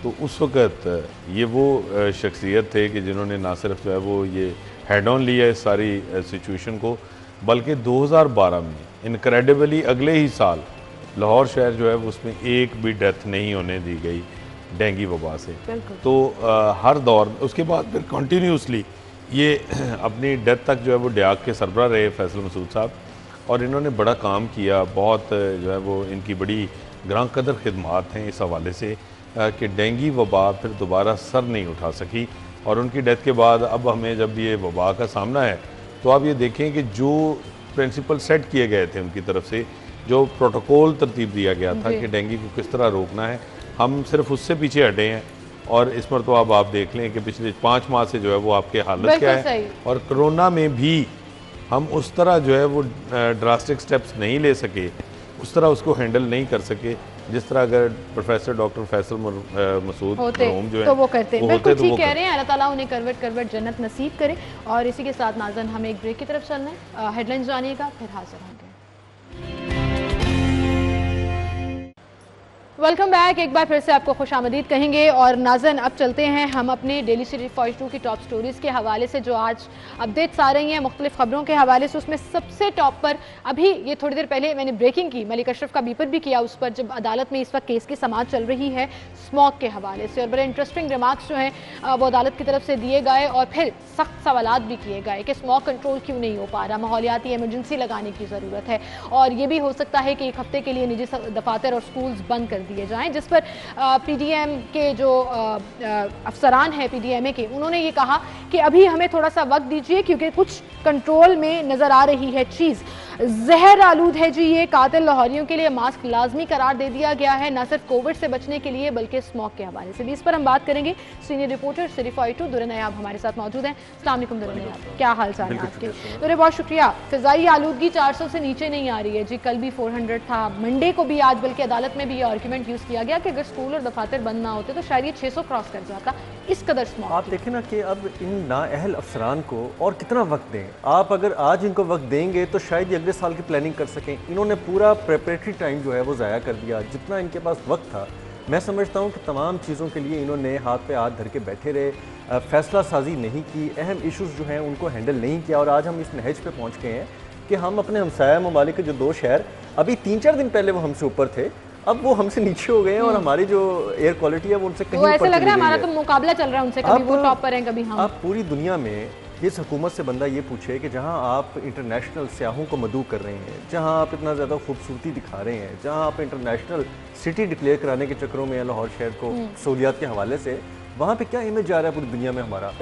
तो उस वक़्त ये वो शख्सियत थे कि जिन्होंने ना सिर्फ जो है वो ये हेड ऑन लिया इस सारी सिचुएशन को, बल्कि 2012 में इनक्रेडिबली अगले ही साल लाहौर शहर जो है उसमें एक भी डेथ नहीं होने दी गई डेंगू वबा से। तो हर दौर में उसके बाद फिर कंटिन्यूसली ये अपनी डेथ तक जो है वो डियाक के सरबरा रहे फैसल मसूद साहब, और इन्होंने बड़ा काम किया, बहुत जो है वो इनकी बड़ी ग्रां कदर खिदमात हैं इस हवाले से कि डेंगू वबा फिर दोबारा सर नहीं उठा सकी। और उनकी डेथ के बाद अब हमें जब ये वबा का सामना है तो आप ये देखें कि जो प्रिंसिपल सेट किए गए थे उनकी तरफ से, जो प्रोटोकॉल तरतीब दिया गया था कि डेंगू को किस तरह रोकना है, हम सिर्फ उससे पीछे हटे हैं। और इस पर तो अब आप देख लें कि पिछले 5 माह से जो है वो आपके हालत क्या है, और कोरोना में भी हम उस तरह जो है वो ड्रास्टिक स्टेप्स नहीं ले सके, उस तरह उसको हैंडल नहीं कर सके जिस तरह अगर प्रोफेसर डॉक्टर फैसल मसूद मरहूम जो है तो वो करते। बिल्कुल ठीक कह रहे हैं, अल्लाह ताला उन्हें करवट जन्नत नसीब करे। और इसी के साथ नाज़रीन हमें एक ब्रेक की तरफ चलना है, हेडलाइंस जानिएगा फिर हाजिर होंगे। वेलकम बैक, एक बार फिर से आपको खुशामदीद कहेंगे। और नाज़रीन अब चलते हैं हम अपने डेली सिटी 42 की टॉप स्टोरीज़ के हवाले से जो आज अपडेट्स आ रही हैं मुख्तलिफ खबरों के हवाले से। उसमें सबसे टॉप पर अभी ये थोड़ी देर पहले मैंने ब्रेकिंग की, मलिक अशरफ का बीपर भी किया उस पर, जब अदालत में इस वक्त केस की समाअत चल रही है स्मॉग के हवाले से, और बड़े इंटरेस्टिंग रिमार्क्स जो हैं वो अदालत की तरफ से दिए गए और फिर सख्त सवालात भी किए गए कि स्मॉग कंट्रोल क्यों नहीं हो पा रहा, माहौलियाती एमरजेंसी लगाने की ज़रूरत है, और ये भी हो सकता है कि 1 हफ्ते के लिए निजी दफातर और स्कूल्स बंद कर दिए जाएं। जिस पर PDM के जो अफसरान हैं PDMA के, उन्होंने ये कहा कि अभी हमें थोड़ा सा वक्त दीजिए क्योंकि कुछ कंट्रोल में नज़र आ रही है चीज़। जहर आलूद है जी ये, कातिल लाहौरियों के लिए मास्क लाजमी करार दे दिया गया है, न सिर्फ कोविड से बचने के लिए बल्कि स्मॉग के हवाले से भी। इस पर हम बात करेंगे। सीनियर रिपोर्टर सिटी 42 दुरे नयाब हमारे साथ मौजूद हैं। अस्सलाम वालेकुम दुरे नयाब, क्या हाल चाल है आपके? दुरे बहुत शुक्रिया। फिजाई आलूदगी 400 से नीचे नहीं आ रही है जी, कल भी 400 था, मंडे को भी, आज बल्कि अदालत में भी ये आर्ग्यूमेंट यूज़ किया गया कि अगर स्कूल और दफातर बंद ना होते तो शायद ये 600 क्रॉस कर जाता। इस कदर स्मॉग आप देखें ना कि अब इन नाअहल अफसरान को और कितना वक्त दें। आप अगर आज इनको वक्त देंगे तो शायद ये अगले साल की प्लानिंग कर सकें। इन्होंने पूरा प्रेपरेटरी टाइम जो है वो ज़ाया कर दिया, जितना इनके पास वक्त था। मैं समझता हूँ कि तमाम चीज़ों के लिए इन्होंने हाथ पे हाथ धर के बैठे रहे, फैसला साजी नहीं की, अहम इशूज़ जो हैं उनको हैंडल नहीं किया, और आज हम इस नहज पे पहुँच गए हैं कि हम अपने हमसाया ममालिक के जो 2 शहर अभी 3-4 दिन पहले वो हमसे ऊपर थे, अब वो हमसे नीचे हो गए हैं, और हमारी जो एयर क्वालिटी है वो उनसे कहीं ऊपर ऐसे लग रहा है हमारा तो मुकाबला चल रहा है उनसे, कभी वो टॉप पर हैं कभी हम। आप पूरी दुनिया में इस हुकूमत से बंदा ये पूछे कि जहाँ आप इंटरनेशनल सियाहों को मदऊ कर रहे हैं, जहाँ आप इतना ज़्यादा खूबसूरती दिखा रहे हैं, जहाँ आप इंटरनेशनल सिटी डिक्लेयर कराने के चक्करों में लाहौर शहर को सहूलियात के हवाले से, वहाँ पे क्या इमेज जा रहा है पूरी दुनिया में हमारा।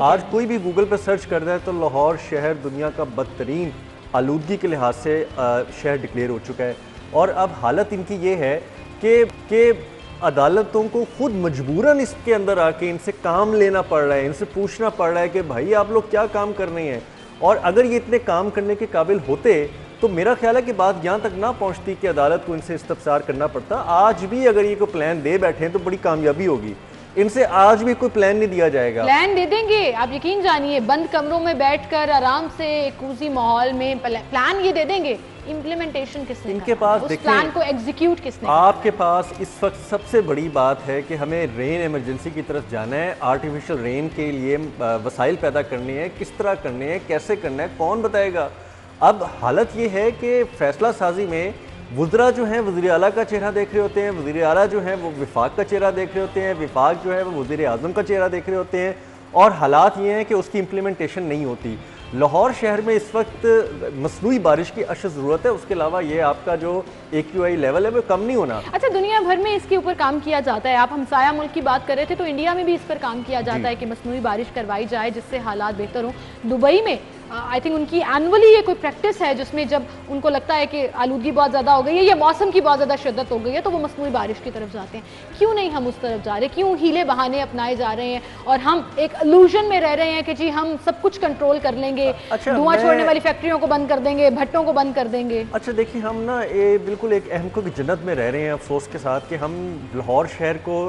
आज कोई भी गूगल पर सर्च कर रहा है तो लाहौर शहर दुनिया का बदतरीन आलूदगी के लिहाज से शहर डिक्लेयर हो चुका है। और अब हालत इनकी ये है कि अदालतों को खुद मजबूरन इसके अंदर आके इनसे काम लेना पड़ रहा है, इनसे पूछना पड़ रहा है कि भाई आप लोग क्या काम कर रहे हैं। और अगर ये इतने काम करने के काबिल होते तो मेरा ख्याल है कि बात यहाँ तक ना पहुँचती कि अदालत को इनसे इस्तफसार करना पड़ता। आज भी अगर ये कोई प्लान दे बैठे हैं तो बड़ी कामयाबी होगी। इनसे आज भी कोई प्लान नहीं दिया जाएगा। प्लान दे देंगे, आप यकीन जानिए, बंद कमरों में बैठकर आराम से कूजी माहौल में प्लान ये दे देंगे। इम्प्लीमेंटेशन किसने इनके पास, उस प्लान को एग्जीक्यूट किसने? आपके पास इस वक्त सबसे बड़ी बात है कि हमें रेन इमरजेंसी की तरफ जाना है, आर्टिफिशियल रेन के लिए वसाइल पैदा करने हैं, किस तरह करने हैं, कैसे करना है, कौन बताएगा। अब हालत ये है कि फैसला साजी में वज़रा जो हैं वज़ीर आला का चेहरा देख रहे होते हैं, वज़ीर आला जो हैं वो विफाक का चेहरा देख रहे होते हैं, विफाक जो है वो वज़ीर आज़म का चेहरा देख रहे होते हैं, और हालात ये हैं कि उसकी इम्प्लीमेंटेशन नहीं होती। लाहौर शहर में इस वक्त मसनूई बारिश की अशद ज़रूरत है, उसके अलावा ये आपका जो AQI लेवल है वो कम नहीं होना। अच्छा, दुनिया भर में इसके ऊपर काम किया जाता है। आप हमसाया मुल्क की बात कर रहे थे तो इंडिया में भी इस पर काम किया जाता है कि मसनूई बारिश करवाई जाए जिससे हालात बेहतर हों। दुबई में आई थिंक उनकी एनुअली ये कोई प्रैक्टिस है जिसमें जब उनको लगता है कि आलूगी बहुत ज़्यादा हो गई है या मौसम की बहुत ज़्यादा शिद्दत हो गई है तो वो मसनूई बारिश की तरफ जाते हैं। क्यों नहीं हम उस तरफ जा रहे? क्यों हीले बहाने अपनाए जा रहे हैं और हम एक इल्यूजन में रह रहे हैं कि जी हम सब कुछ कंट्रोल कर लेंगे, धुआं छोड़ने वाली फैक्ट्रियों को बंद कर देंगे, भट्टों को बंद कर देंगे। अच्छा देखिए, हम ना ये बिल्कुल एक अहम को जन्नत में रह रहे हैं अफसोस के साथ कि हम लाहौर शहर को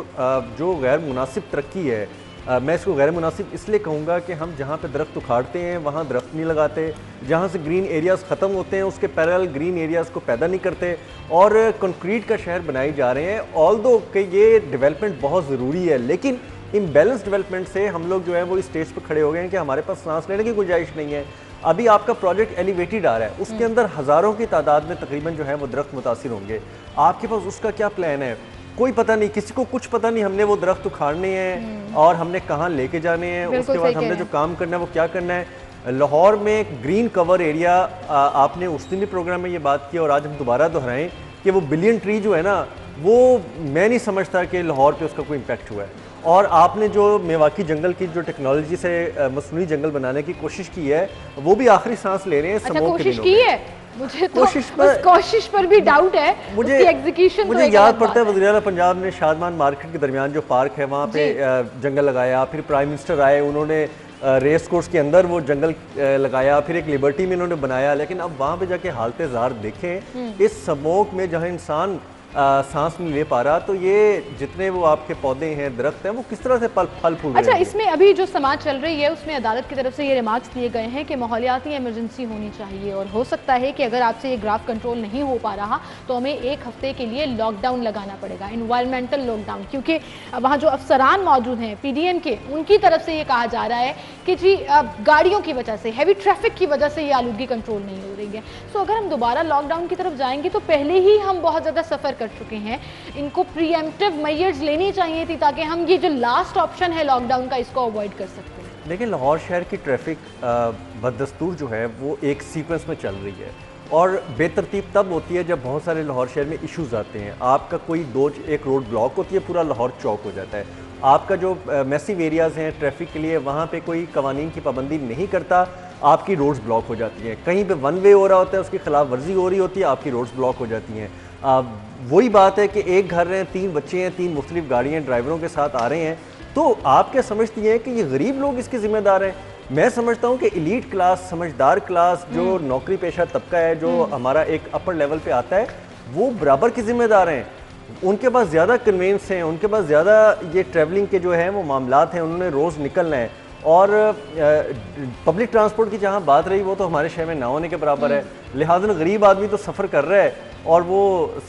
जो गैर मुनासिब तरक्की है, मैं इसको गैर मुनासिब इसलिए कहूँगा कि हम जहाँ पे दरख्त उखाड़ते हैं वहाँ दरख्त नहीं लगाते, जहाँ से ग्रीन एरियाज़ ख़त्म होते हैं उसके पैरेलल ग्रीन एरियाज़ को पैदा नहीं करते और कंक्रीट का शहर बनाए जा रहे हैं। ऑल्दो कि ये डेवलपमेंट बहुत ज़रूरी है, लेकिन इम्बैलेंस डेवलपमेंट से हम लोग जो है वो इस स्टेज पर खड़े हो गए हैं कि हमारे पास सांस लेने की गुंजाइश नहीं है। अभी आपका प्रोजेक्ट एलिवेटेड आ रहा है, उसके अंदर हज़ारों की तादाद में तकरीबन जो है वो दरख्त मुतासिर होंगे। आपके पास उसका क्या प्लान है? कोई पता नहीं, किसी को कुछ पता नहीं। हमने वो दरख्त उखाड़ने हैं और हमने कहाँ लेके जाने हैं, उसके बाद हमने जो काम करना है वो क्या करना है। लाहौर में ग्रीन कवर एरिया, आपने उस दिन भी प्रोग्राम में ये बात की और आज हम दोबारा दोहराएं कि वो बिलियन ट्री जो है ना, वो मैं नहीं समझता कि लाहौर पे उसका कोई इम्पैक्ट हुआ है। और आपने जो मेवाकी जंगल की जो टेक्नोलॉजी से मसनूई जंगल बनाने की कोशिश की है वो भी आखिरी सांस ले रहे हैं। अच्छा, कोशिश की है? मुझे तो कोशिश पर भी डाउट है, मुझे एग्जीक्यूशन मुझे याद पड़ता है वज़ीर आला पंजाब ने शादमान मार्केट के दरमियान जो पार्क है वहाँ पे जंगल लगाया, फिर प्राइम मिनिस्टर आए, उन्होंने रेस कोर्स के अंदर वो जंगल लगाया, फिर एक लिबर्टी में इन्होंने बनाया। लेकिन अब वहाँ पे जाके हालत ज़ार देखें, इस स्मोक में जहाँ इंसान सांस नहीं ले पा रहा, तो ये जितने वो आपके पौधे हैं, दरख्त हैं, वो किस तरह से फल फूल। अच्छा, इसमें अभी जो समाज चल रही है उसमें अदालत की तरफ से ये रिमार्क्स दिए गए हैं कि माहौलियाती इमरजेंसी होनी चाहिए और हो सकता है कि अगर आपसे ये ग्राफ कंट्रोल नहीं हो पा रहा तो हमें एक हफ्ते के लिए लॉकडाउन लगाना पड़ेगा, इन्वायरमेंटल लॉकडाउन, क्योंकि वहाँ जो अफसरान मौजूद हैं PDM के, उनकी तरफ से ये कहा जा रहा है कि जी गाड़ियों की वजह से, हैवी ट्रैफिक की वजह से ये आलूगी कंट्रोल नहीं हो रही है। सो अगर हम दोबारा लॉकडाउन की तरफ जाएंगे तो पहले ही हम बहुत ज़्यादा सफ़र कर चुके हैं, इनको प्रीएम्प्टिव मेजर्स लेनी चाहिए थी ताकि हम ये जो लास्ट ऑप्शन है लॉकडाउन का, इसको अवॉइड कर सकते हैं। लेकिन लाहौर शहर की ट्रैफिक बदस्तूर जो है वो एक सीक्वेंस में चल रही है और बेतरतीब तब होती है जब बहुत सारे लाहौर शहर में इश्यूज आते हैं। आपका कोई एक रोड ब्लॉक होती है, पूरा लाहौर चौक हो जाता है। आपका जो मैसिव एरियाज़ हैं ट्रैफिक के लिए, वहाँ पे कोई कवानीन की पाबंदी नहीं करता, आपकी रोड्स ब्लॉक हो जाती हैं। कहीं पे वन वे हो रहा होता है, उसकी खिलाफ वर्जी हो रही होती है, आपकी रोड्स ब्लॉक हो जाती हैं। वही बात है कि एक घर में 3 बच्चे हैं, 3 मुख्तलिफ गाड़ियाँ ड्राइवरों के साथ आ रहे हैं, तो आप क्या समझती हैं कि ये गरीब लोग इसके ज़िम्मेदार हैं? मैं समझता हूँ कि एलीट क्लास, समझदार क्लास, जो नौकरी पेशा तबका है, जो हमारा एक अपर लेवल पे आता है, वो बराबर के ज़िम्मेदार हैं। उनके पास ज़्यादा कन्वेंस हैं, उनके पास ज़्यादा ये ट्रैवलिंग के जो है वो मामलात हैं, उन्होंने रोज़ निकलना है। और पब्लिक ट्रांसपोर्ट की जहाँ बात रही, वो तो हमारे शहर में ना होने के बराबर है। लिहाजा गरीब आदमी तो सफ़र कर रहा है और वो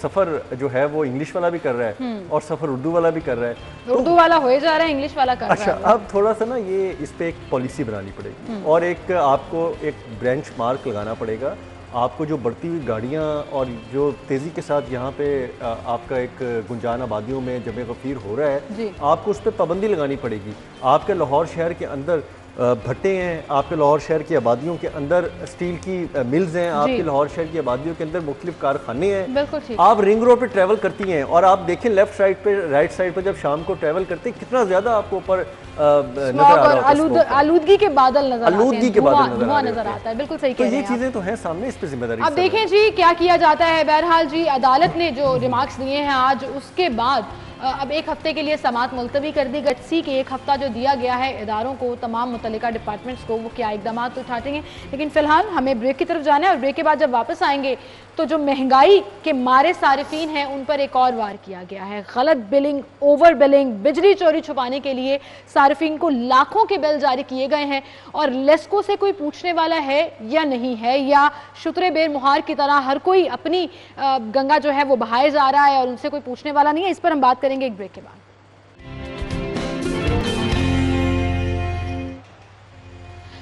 सफ़र जो है वो इंग्लिश वाला भी कर रहा है और सफ़र उर्दू वाला भी कर रहा है। उर्दू वाला हो जा रहा है, इंग्लिश वाला कर रहा है। अच्छा, अब थोड़ा सा ना ये इस पर एक पॉलिसी बनानी पड़ेगी और एक आपको एक ब्रेंच मार्क लगाना पड़ेगा। आपको जो बढ़ती हुई गाड़ियाँ और जो तेज़ी के साथ यहाँ पे आपका एक गुंजान आबादियों में जमे गफ़ीर हो रहा है, आपको उस पर पाबंदी लगानी पड़ेगी। आपके लाहौर शहर के अंदर भट्टे हैं, आपके लाहौर शहर की आबादियों के अंदर स्टील की मिल्स हैं, आपके लाहौर शहर की आबादियों के अंदर मुख्तलिफ कारखाने हैं। आप रिंग रोड पे ट्रैवल करती हैं और आप देखें लेफ्ट साइड पे, राइट साइड पे जब शाम को ट्रैवल करते हैं, कितना ज़्यादा आपको ऊपर नजर आ रहा होता है, आलूदगी के बादल नजर आते हैं, आलूदगी के बादल नजर आता है। बिल्कुल सही तो कह रहे ये हैं चीजें तो हैं सामने, इस पे जिम्मेदारी अब देखें जी क्या किया जाता है। बहरहाल जी अदालत ने जो रिमार्क्स दिए हैं आज, उसके बाद अब एक हफ्ते के लिए समाअत मुलतवी कर दी गई कि एक हफ्ता जो दिया गया है इदारों को, तमाम मुतल्लिका डिपार्टमेंट्स को, वो क्या इकदाम उठाएंगे। लेकिन फिलहाल हमें ब्रेक की तरफ जाना है और ब्रेक के बाद जब वापस आएंगे तो जो महंगाई के मारे सारिफीन हैं उन पर एक और वार किया गया है। गलत बिलिंग, ओवर बिलिंग, बिजली चोरी छुपाने के लिए सारिफीन को लाखों के बिल जारी किए गए हैं और लेस्को से कोई पूछने वाला है या नहीं है, या शुतरे बेर मुहार की तरह हर कोई अपनी गंगा जो है वो बहाए जा रहा है और उनसे कोई पूछने वाला नहीं है। इस पर हम बात करेंगे एक ब्रेक के बाद।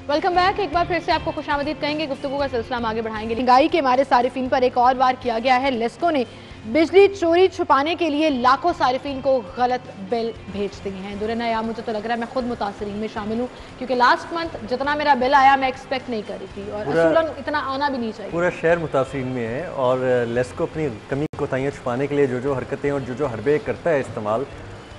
Welcome back. एक बार फिर से आपको खुशामदीद कहेंगे, गुफ्तगू का सिलसिला हम आगे बढ़ाएंगे। महंगाई के मारे सारिफीन पर एक और वार किया गया है। लेस्को ने बिजली चोरी छुपाने के लिए लाखों सारिफीन को गलत बिल भेज दिए हैं। दुरना या मुझे तो लग रहा है मैं खुद मुतासरीन में शामिल हूँ, क्योंकि लास्ट मंथ जितना मेरा बिल आया मैं एक्सपेक्ट नहीं कर रही थी और असूलन इतना आना भी नहीं चाहिए। पूरा शहर मुतासरीन में है और लेस्को अपनी कमी कोताहियाँ छुपाने के लिए जो जो हरकतें और जो जो हरबे करता है इस्तेमाल।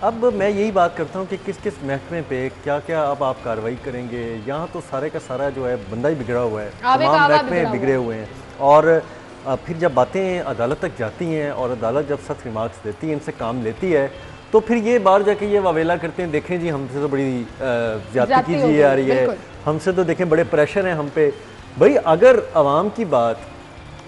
अब मैं यही बात करता हूँ कि किस किस महकमे पे क्या क्या अब आप कार्रवाई करेंगे। यहाँ तो सारे का सारा जो है बंदा ही बिगड़ा हुआ है, तमाम महकमे बिगड़े हुए हैं। और फिर जब बातें अदालत तक जाती हैं और अदालत जब सख्त रिमार्क्स देती है, इनसे काम लेती है, तो फिर ये बाहर जाके ये वावेला करते हैं, देखें जी हमसे तो बड़ी ज़्यादती की जा रही है, हमसे तो देखें बड़े प्रेशर हैं हम पे। भाई अगर आवाम की बात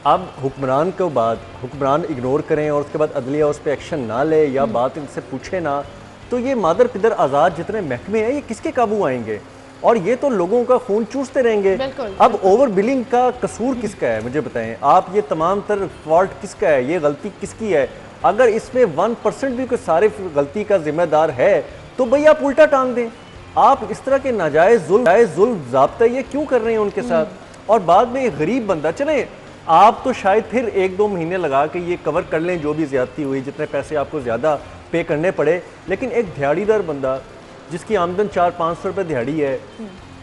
अब हुक्मरान के बाद हुक्मरान इग्नोर करें और उसके बाद अदलिया उस पर एक्शन ना ले या बात इनसे पूछे ना, तो ये मादर पिदर आज़ाद जितने महकमे हैं ये किसके काबू आएंगे और ये तो लोगों का खून चूसते रहेंगे। अब ओवर बिलिंग का कसूर किसका है मुझे बताएं आप, ये तमाम तर फॉल्ट किसका है, ये गलती किसकी है? अगर इसमें 1% भी कोई सारे गलती का जिम्मेदार है तो भैया आप उल्टा टांग दें। आप इस तरह के नाजायज़ जुल्म ज़ाब्ता ये क्यों कर रहे हैं उनके साथ? और बाद में एक गरीब बंदा, चले आप तो शायद फिर 1-2 महीने लगा के ये कवर कर लें जो भी ज्यादती हुई, जितने पैसे आपको ज़्यादा पे करने पड़े, लेकिन एक दिहाड़ीदार बंदा जिसकी आमदन 400-500 रुपये दिहाड़ी है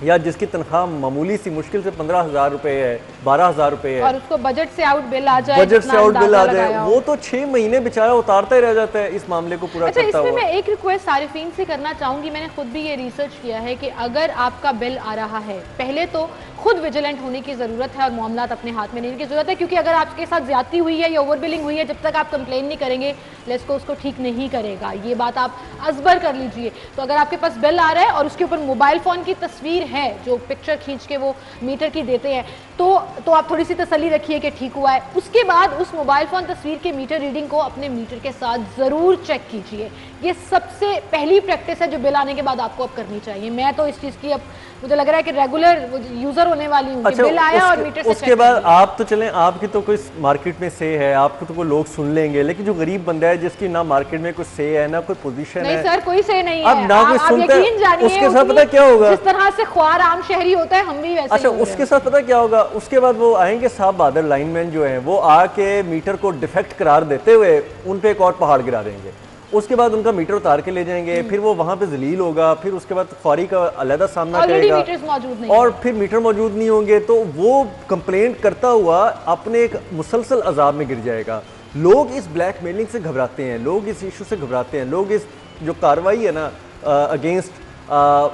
या जिसकी तनख्वाह मामूली सी मुश्किल से 15,000 रुपये है, 12,000 रुपये है और उसको बजट से आउट बिल आ जाए, वो तो 6 महीने बेचारा उतारता ही रह जाता है इस मामले को पूरा करता हुआ। मैं एक रिक्वेस्ट सारिफीन से करना चाहूंगी, मैंने खुद भी ये रिसर्च किया है कि अगर आपका बिल आ रहा है, पहले तो खुद विजिलेंट होने की जरूरत है और मामलात अपने हाथ में लेने की जरूरत है, क्योंकि अगर आपके साथ ज्यादती हुई है या ओवर बिलिंग हुई है, जब तक आप कंप्लेन नहीं करेंगे लेस्को उसको ठीक नहीं करेगा। ये बात आप अजबर कर लीजिए। तो अगर आपके पास बिल आ रहा है और उसके ऊपर मोबाइल फोन की तस्वीर है जो पिक्चर खींच के वो मीटर की देते हैं, तो आप थोड़ी सी तसल्ली रखिए कि ठीक हुआ है। उसके बाद उस मोबाइल फोन तस्वीर के मीटर रीडिंग को अपने मीटर के साथ जरूर चेक कीजिए। ये सबसे पहली प्रैक्टिस है जो बिल आने के बाद आपको अब करनी चाहिए। मैं तो इस चीज की अब मुझे लग रहा है कि रेगुलर यूजर होने वाली हूँ। अच्छा, बिल आया और मीटर से उसके बाद आप तो चलें, आपकी तो कोई मार्केट में से है, आपको तो कोई लोग सुन लेंगे, लेकिन जो गरीब बंदा है जिसकी ना मार्केट में कोई से है ना कोई पोजीशन है, सर कोई से नहीं है, अब ना कोई सुनता है, उसके साथ पता क्या होगा, जिस तरह से ख्वार आम शहरी होता है हम भी वैसे। अच्छा, उसके साथ पता क्या होगा, उसके बाद वो आएंगे साहब बहादुर लाइनमैन जो है, वो आके मीटर को डिफेक्ट करार देते हुए उन पे एक और पहाड़ गिरा देंगे। उसके बाद उनका मीटर उतार के ले जाएंगे, फिर वो वहां पे जलील होगा, फिर उसके बाद ख्वारी का अलहदा सामना करेगा और फिर मीटर मौजूद नहीं होंगे, तो वो कंप्लेंट करता हुआ अपने एक मुसलसल अजाब में गिर जाएगा। लोग इस ब्लैकमेलिंग से घबराते हैं, लोग इस इशू से घबराते हैं, लोग इस जो कार्रवाई है ना अगेंस्ट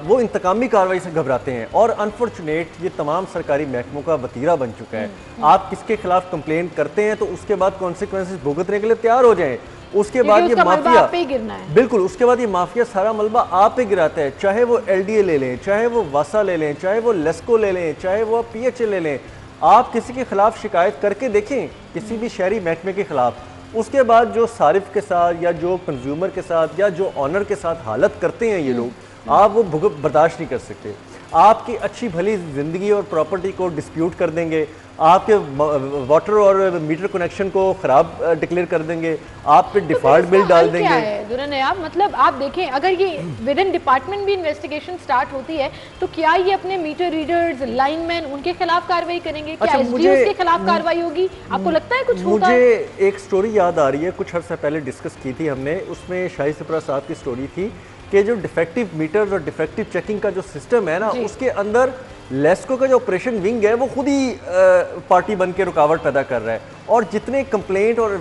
वो इंतकामी कार्रवाई से घबराते हैं। और अनफॉर्चुनेट ये तमाम सरकारी महकमों का वतीरा बन चुका है। आप किसके खिलाफ कंप्लेंट करते हैं तो उसके बाद कॉन्सिक्वेंसेस भुगतने के लिए तैयार हो जाएं। उसके बाद ये माफिया बिल्कुल, उसके बाद ये माफिया सारा मलबा आप पे गिराता है, चाहे वो LDA ले लें, चाहे वो वासा ले लें, चाहे वो लेस्को ले लें, चाहे वो PHA ले लें। आप किसी के खिलाफ शिकायत करके देखें, किसी भी शहरी महकमे के खिलाफ, उसके बाद जो सारिफ के साथ या जो कंज्यूमर के साथ या जो ऑनर के साथ हालत करते हैं ये लोग, आप वो बर्दाश्त नहीं कर सकते। आपकी अच्छी भली ज़िंदगी और प्रॉपर्टी को डिस्प्यूट कर देंगे, आपके वाटर और मीटर कनेक्शन को ख़राब डिक्लेयर कर देंगे, आप पे डिफॉल्ट बिल डाल देंगे। मतलब आप देखें, अगर ये विद इन डिपार्टमेंट भी इन्वेस्टिगेशन स्टार्ट होती है तो क्या ये अपने मीटर रीडर्स, लाइनमैन, उनके खिलाफ कार्रवाई करेंगे? क्या SDOs के खिलाफ कार्रवाई होगी? आपको लगता है कुछ होगा? मुझे एक स्टोरी याद आ रही है, कुछ अर्सा पहले डिस्कस की थी हमने, उसमें शाहिद सिपरा साहब की स्टोरी थी कि जो डिफेक्टिव मीटर्स और डिफेक्टिव चेकिंग का जो सिस्टम है ना, उसके अंदर लेस्को का जो ऑपरेशन विंग है वो खुद ही पार्टी बन के रुकावट पैदा कर रहा है, और जितने कंप्लेंट और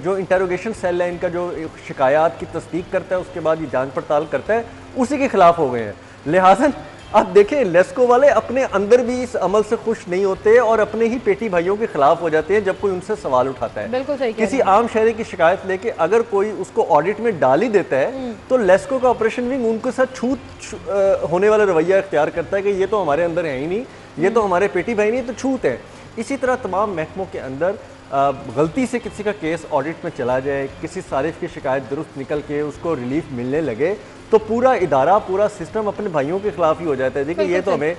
जो इंटेरोगेशन सेल है इनका जो शिकायत की तस्दीक करता है उसके बाद ये जांच पड़ताल करता है, उसी के खिलाफ हो गए हैं। लिहाजा आप देखें लेस्को वाले अपने अंदर भी इस अमल से खुश नहीं होते और अपने ही पेटी भाइयों के खिलाफ हो जाते हैं जब कोई उनसे सवाल उठाता है। बिल्कुल सही। किसी आम शहरी की शिकायत लेके अगर कोई उसको ऑडिट में डाल ही देता है तो लेस्को का ऑपरेशन विंग उनके साथ छूत होने वाला रवैया इख्तियार करता है कि ये तो हमारे अंदर है ही नहीं, ये तो हमारे पेटी भाई नहीं, तो छूत है। इसी तरह तमाम महकमों के अंदर गलती से किसी का केस ऑडिट में चला जाए, किसी सारिफ की शिकायत दुरुस्त निकल के उसको रिलीफ मिलने लगे तो पूरा इदारा, पूरा सिस्टम अपने भाइयों के खिलाफ ही हो जाता है। देखिए ये तो हमें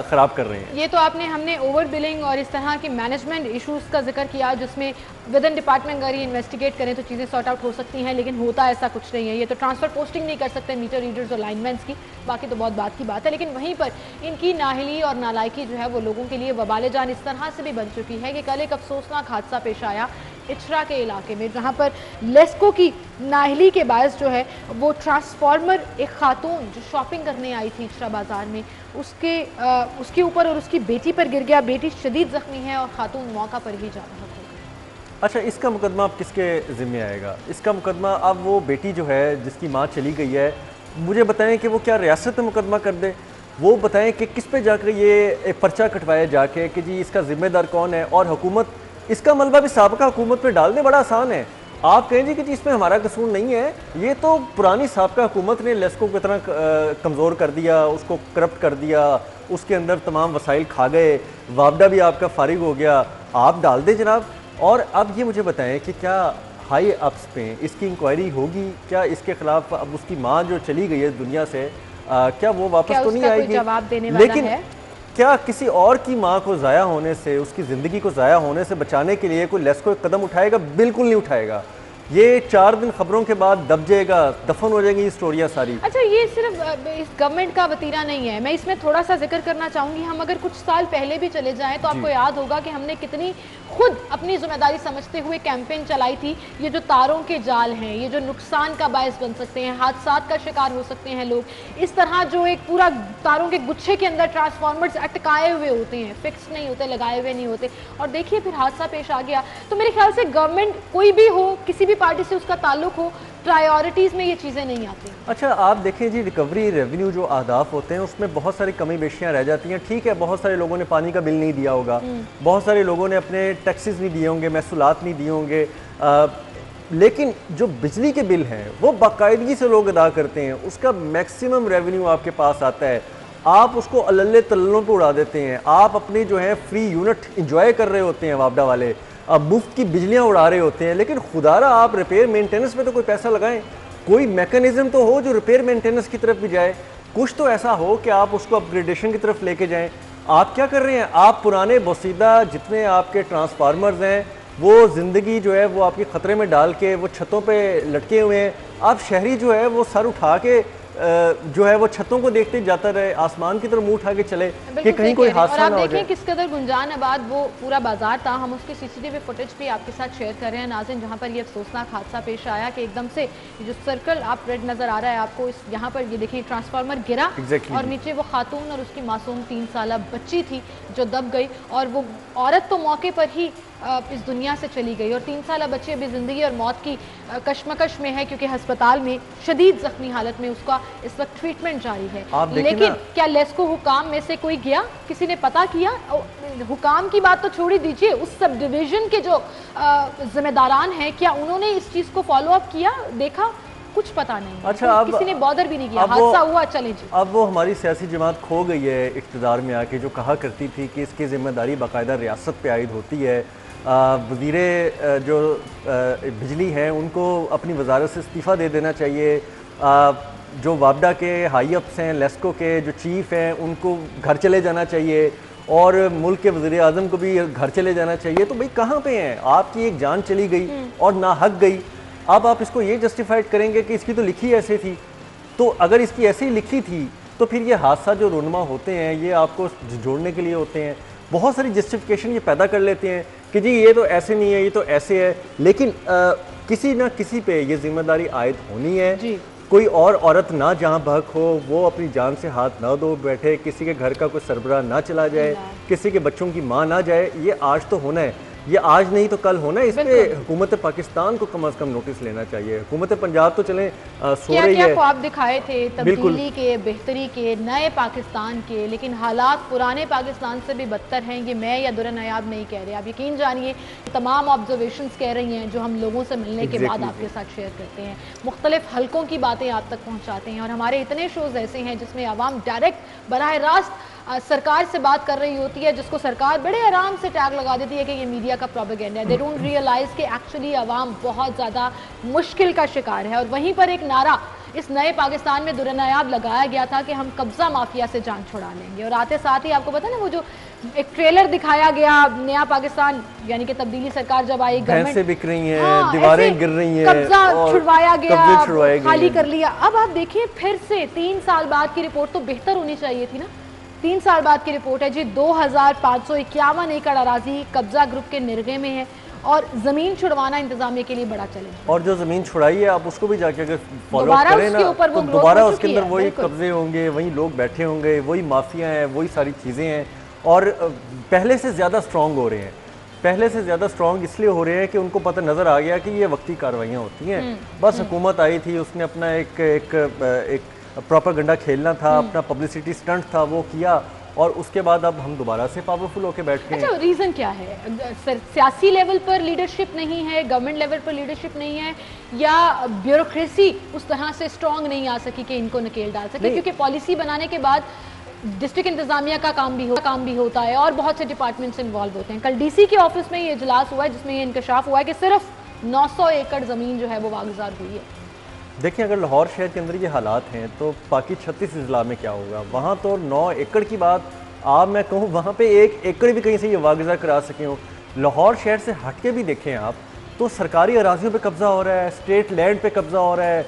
खराब कर रहे हैं। ये तो हमने ओवर बिलिंग और इस तरह के मैनेजमेंट इश्यूज का जिक्र किया जिसमें विद इन डिपार्टमेंट अगर ये इन्वेस्टिगेट करें तो चीज़ें सॉर्ट आउट हो सकती हैं, लेकिन होता ऐसा कुछ नहीं है। ये तो ट्रांसफर पोस्टिंग नहीं कर सकते मीटर रीडर्स और लाइनमैन्स की, बाकी तो बहुत बात की बात है। लेकिन वहीं पर इनकी नाहिली और नालायकी जो है वो लोगों के लिए वबाले जान इस तरह से भी बन चुकी है कि कल एक अफसोसनाक हादसा पेश आया इचरा के इलाके में, जहां पर लेस्को की नाहली के बायस जो है वो ट्रांसफार्मर एक खातून जो शॉपिंग करने आई थी इचरा बाज़ार में उसके ऊपर और उसकी बेटी पर गिर गया। बेटी शदीद ज़ख्मी है और खातून मौका पर ही जा रहा था। अच्छा, इसका मुकदमा अब किसके ज़िम्मे आएगा? इसका मुकदमा अब वो बेटी जो है जिसकी माँ चली गई है, मुझे बताएं कि वो क्या रियासत में मुकदमा कर दे? वो बताएं कि किस पे जाकर ये पर्चा कटवाया जाके कि जी इसका ज़िम्मेदार कौन है, और हुकूमत इसका मलबा भी साबका हुकूमत पे डाल दें। बड़ा आसान है, आप कहें जी कि इसमें हमारा कसूर नहीं है, ये तो पुरानी साबका हुकूमत ने लेस्को को इतना कमज़ोर कर दिया, उसको करप्ट कर दिया, उसके अंदर तमाम वसाइल खा गए, वापडा भी आपका फारिग हो गया, आप डाल दें जनाब। और अब ये मुझे बताएं कि क्या हाई अप्स पे इसकी इंक्वायरी होगी? क्या इसके खिलाफ अब उसकी माँ जो चली गई है दुनिया से क्या वो वापस तो नहीं आएगी? जवाब देने वाला लेकिन है? क्या किसी और की माँ को ज़ाया होने से, उसकी ज़िंदगी को ज़ाया होने से बचाने के लिए कोई लेस्को एक कदम उठाएगा? बिल्कुल नहीं उठाएगा। ये 4 दिन खबरों के बाद दब जाएगा, दफन हो जाएंगी ये स्टोरियाँ सारी। अच्छा, ये सिर्फ इस गवर्नमेंट का वतीरा नहीं है, मैं इसमें थोड़ा सा जिक्र करना चाहूँगी। हम अगर कुछ साल पहले भी चले जाएं तो आपको याद होगा कि हमने कितनी खुद अपनी जिम्मेदारी समझते हुए कैंपेन चलाई थी। ये जो तारों के जाल हैं, ये जो नुकसान का बायस बन सकते हैं, हादसात का शिकार हो सकते हैं लोग, इस तरह जो एक पूरा तारों के गुच्छे के अंदर ट्रांसफार्मर्स अटकाए हुए होते हैं, फिक्स नहीं होते, लगाए हुए नहीं होते, और देखिए फिर हादसा पेश आ गया। तो मेरे ख्याल से गवर्नमेंट कोई भी हो, किसी भी पार्टी से उसका ताल्लुक हो, प्रायोरिटीज़ में ये चीज़ें नहीं आती। अच्छा, आप देखें जी, रिकवरी रेवेन्यू जो अहदाफ होते हैं उसमें बहुत सारी कमी बेशियाँ रह जाती हैं। ठीक है, बहुत सारे लोगों ने पानी का बिल नहीं दिया होगा, बहुत सारे लोगों ने अपने टैक्सेस नहीं दिए होंगे, महसूलात नहीं दिए होंगे, लेकिन जो बिजली के बिल हैं वो बाकायदगी से लोग अदा करते हैं, उसका मैक्सिमम रेवेन्यू आपके पास आता है। आप उसको अल्ले तल्लों पर उड़ा देते हैं। आप अपनी जो है फ्री यूनिट इंजॉय कर रहे होते हैं, वापडा वाले अब मुफ्त की बिजलियां उड़ा रहे होते हैं, लेकिन खुदारा आप रिपेयर मेंटेनेंस में तो कोई पैसा लगाएं, कोई मैकेनिज्म तो हो जो रिपेयर मेंटेनेंस की तरफ भी जाए, कुछ तो ऐसा हो कि आप उसको अपग्रेडेशन की तरफ लेके जाएं। आप क्या कर रहे हैं? आप पुराने बोसीदा जितने आपके ट्रांसफार्मर्स हैं वो ज़िंदगी जो है वो आपकी ख़तरे में डाल के वो छतों पे लटके हुए हैं। आप शहरी जो है वो सर उठा के जो है वो छतों को देखते जाता रहे, आसमान की तरफ मुंह उठा के चले कि कहीं कोई हादसा ना हो जाए। किस कदर गुंजान आबाद वो पूरा बाजार था। हम उसकी सीसीटीवी फुटेज भी आपके साथ शेयर कर रहे हैं नाज़रीन, जहां पर ये अफसोसनाक हादसा पेश आया कि एकदम से जो सर्कल आप रेड नज़र आ रहा है आपको, इस यहाँ पर ये देखें ट्रांसफार्मर गिरा और नीचे वो खातून और उसकी मासूम 3 साल बच्ची थी जो दब गई, और वो औरत तो मौके पर ही इस दुनिया से चली गई, और 3 साल बच्ची अभी ज़िंदगी और मौत की कशमकश में है क्योंकि अस्पताल में शदीद ज़ख्मी हालत में उसका इस वक्त ट्रीटमेंट जारी है। लेकिन क्या लेस्को हुकाम में से कोई गया, किसी ने पता किया? हुकाम की बात तो छोड़ ही दीजिए, उस सब डिवीज़न के जो जिम्मेदारान हैं क्या उन्होंने इस चीज़ को फॉलो अप किया, देखा? कुछ पता नहीं। अच्छा, अब किसी ने बॉदर भी नहीं किया, हादसा हुआ चले जी। अब वो हमारी सियासी जमात खो गई है इक़्तिदार में आके, जो कहा करती थी कि इसकी जिम्मेदारी बाकायदा रियासत पे आयद होती है। वज़ीरे जो बिजली हैं उनको अपनी वजारत से इस्तीफ़ा दे देना चाहिए। जो वापडा के हाई अप्स हैं, लेस्को के जो चीफ़ हैं, उनको घर चले जाना चाहिए, और मुल्क के वज़ीर आज़म को भी घर चले जाना चाहिए। तो भाई कहाँ पे हैं? आपकी एक जान चली गई और ना हक गई। अब आप इसको ये जस्टिफाइड करेंगे कि इसकी तो लिखी ऐसे थी। तो अगर इसकी ऐसे ही लिखी थी तो फिर ये हादसा जो रोनमा होते हैं ये आपको जोड़ने के लिए होते हैं। बहुत सारी जस्टिफिकेशन ये पैदा कर लेते हैं कि जी ये तो ऐसे नहीं है, ये तो ऐसे है, लेकिन किसी ना किसी पे ये जिम्मेदारी आयद होनी है। कोई और औरत ना जहाँ बहक हो, वो अपनी जान से हाथ ना धो बैठे, किसी के घर का कोई सरबराह ना चला जाए, किसी के बच्चों की माँ ना जाए। ये आज तो होना है, ये आज नहीं तो कल होना है। इस पे हुकूमत पाकिस्तान को कम से कम नोटिस लेना चाहिए। हुकूमत पंजाब तो चले सो रही है। ख्वाब दिखाए थे तब्दीली के, बेहतरी के, नए पाकिस्तान के, लेकिन हालात पुराने पाकिस्तान से भी बदतर हैं। ये मैं या दुर्रा नायाब नहीं कह रहे, आप यकीन जानिए तमाम ऑब्जर्वेशंस कह रही हैं जो हम लोगों से मिलने के बाद आपके साथ शेयर करते हैं। मुख्तलिफ हलकों की बातें आप तक पहुँचाते हैं और हमारे इतने शोज़ ऐसे हैं जिसमें आवाम डायरेक्ट बराह रास्त सरकार से बात कर रही होती है, जिसको सरकार बड़े आराम से टैग लगा देती है कि ये मीडिया का प्रोपेगेंडा है। दे डोंट रियलाइज कि एक्चुअली आवाम बहुत ज़्यादा मुश्किल का शिकार है। और वहीं पर एक नारा इस नए पाकिस्तान में दुर्रा नायाब लगाया गया था कि हम कब्जा माफिया से जान छुड़ा लेंगे। और आते साथ ही आपको पता ना वो जो एक ट्रेलर दिखाया गया नया पाकिस्तान यानी कि तब्दीली सरकार जब आई, गवर्नमेंट बिक रही हैं, दीवारें गिर रही हैं, कब्जा छुड़वाया गया, खाली कर लिया। अब आप देखिए फिर से 3 साल बाद की रिपोर्ट तो बेहतर होनी चाहिए थी ना। 3 साल बाद की रिपोर्ट है जी, 2551 एकड़ अराजी कब्जा ग्रुप के निर्गे में है और जमीन छुड़वाना इंतजामिया के लिए बड़ा चैलेंज। और जो जमीन छुड़ाई है आप उसको भी जाके अगर फॉलो करें ना तो दोबारा उसके अंदर वही कब्जे होंगे, वही लोग बैठे होंगे, वही माफिया हैं, वही सारी चीज़ें हैं और पहले से ज़्यादा स्ट्रॉन्ग हो रहे हैं। पहले से ज़्यादा स्ट्रॉन्ग इसलिए हो रहे हैं कि उनको पता नज़र आ गया कि ये वक्ती कार्रवाइयाँ होती हैं। बस हुकूमत आई थी, उसने अपना एक प्रोपेगेंडा खेलना था, अपना पब्लिसिटी स्टंट था, वो किया और उसके बाद अब हम दोबारा से पावरफुल होकर बैठ गए। अच्छा, रीज़न क्या है? सियासी लेवल पर लीडरशिप नहीं है, गवर्नमेंट लेवल पर लीडरशिप नहीं है, या ब्यूरोक्रेसी उस तरह से स्ट्रॉन्ग नहीं आ सकी कि इनको नकेल डाल सके? क्योंकि पॉलिसी बनाने के बाद डिस्ट्रिक्ट इंतजामिया का काम भी होता है और बहुत से डिपार्टमेंट्स इन्वॉल्व होते हैं। कल डीसी के ऑफिस में ये इजलास हुआ है जिसमें ये इंकशाफ हुआ है कि सिर्फ 900 एकड़ ज़मीन जो है वो वागुजार हुई है। देखिए, अगर लाहौर शहर के अंदर ये हालात हैं तो बाकी 36 अजला में क्या होगा? वहाँ तो 9 एकड़ की बात, आप मैं कहूँ वहाँ पे 1 एकड़ भी कहीं से ये वागुजार करा सके हो। लाहौर शहर से हट के भी देखें आप तो सरकारी अराजियों पे कब्जा हो रहा है, स्टेट लैंड पे कब्जा हो रहा है,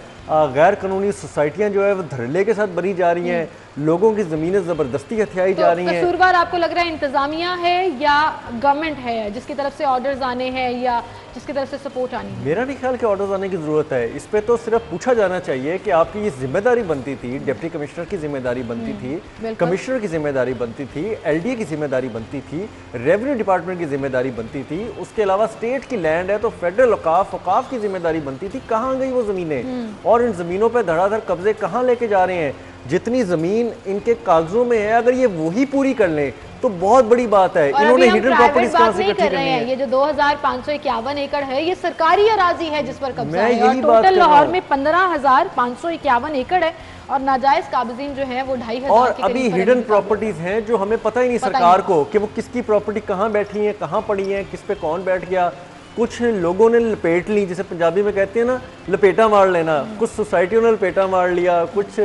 गैर कानूनी सोसाइटियाँ जो है वो धड़ल्ले के साथ बनी जा रही हैं, लोगों की ज़मीनें ज़बरदस्ती हथियाई जा रही हैं। कसूरवार आपको लग रहा है इंतजामिया है या गवर्नमेंट है जिसकी तरफ से ऑर्डर्स आने हैं या जिसकी तरफ से सपोर्ट आनी है? मेरा नहीं ख्याल कि ऑर्डर्स आने की ज़रूरत है। इस पर तो सिर्फ पूछा जाना चाहिए कि आपकी ये जिम्मेदारी बनती थी, डिप्टी कमिश्नर की जिम्मेदारी बनती थी, कमिश्नर की जिम्मेदारी बनती थी, LDA की जिम्मेदारी बनती थी, रेवेन्यू डिपार्टमेंट की जिम्मेदारी बनती थी, उसके अलावा स्टेट की लैंड है तो फेडरल औकाफ की जिम्मेदारी बनती थी। कहाँ गई वो ज़मीनें और इन ज़मीनों पर धड़ाधड़ कब्जे कहाँ लेके जा रहे हैं? जितनी ज़मीन इनके कागजों में है अगर ये वही पूरी कर लें तो बहुत बड़ी बात है। इन्होंने हिडन प्रॉपर्टीज कहां से इकट्ठी करनी है? ये जो 2551 एकड़ है ये सरकारी अराजी है जिस पर कब्जा है और टोटल लाहौर में 15,551 एकड़ है और नाजायज काबिजीन जो है वो 2,500 और अभी हिडन प्रॉपर्टीज हैं जो हमें पता ही नहीं सरकार को कि वो किसकी प्रॉपर्टी कहाँ बैठी है, कहाँ पड़ी है, किस पे कौन बैठ गया। कुछ लोगों ने लपेट ली, जैसे पंजाबी में कहते हैं ना लपेटा मार लेना, कुछ सोसाइटियों ने लपेटा मार लिया, कुछ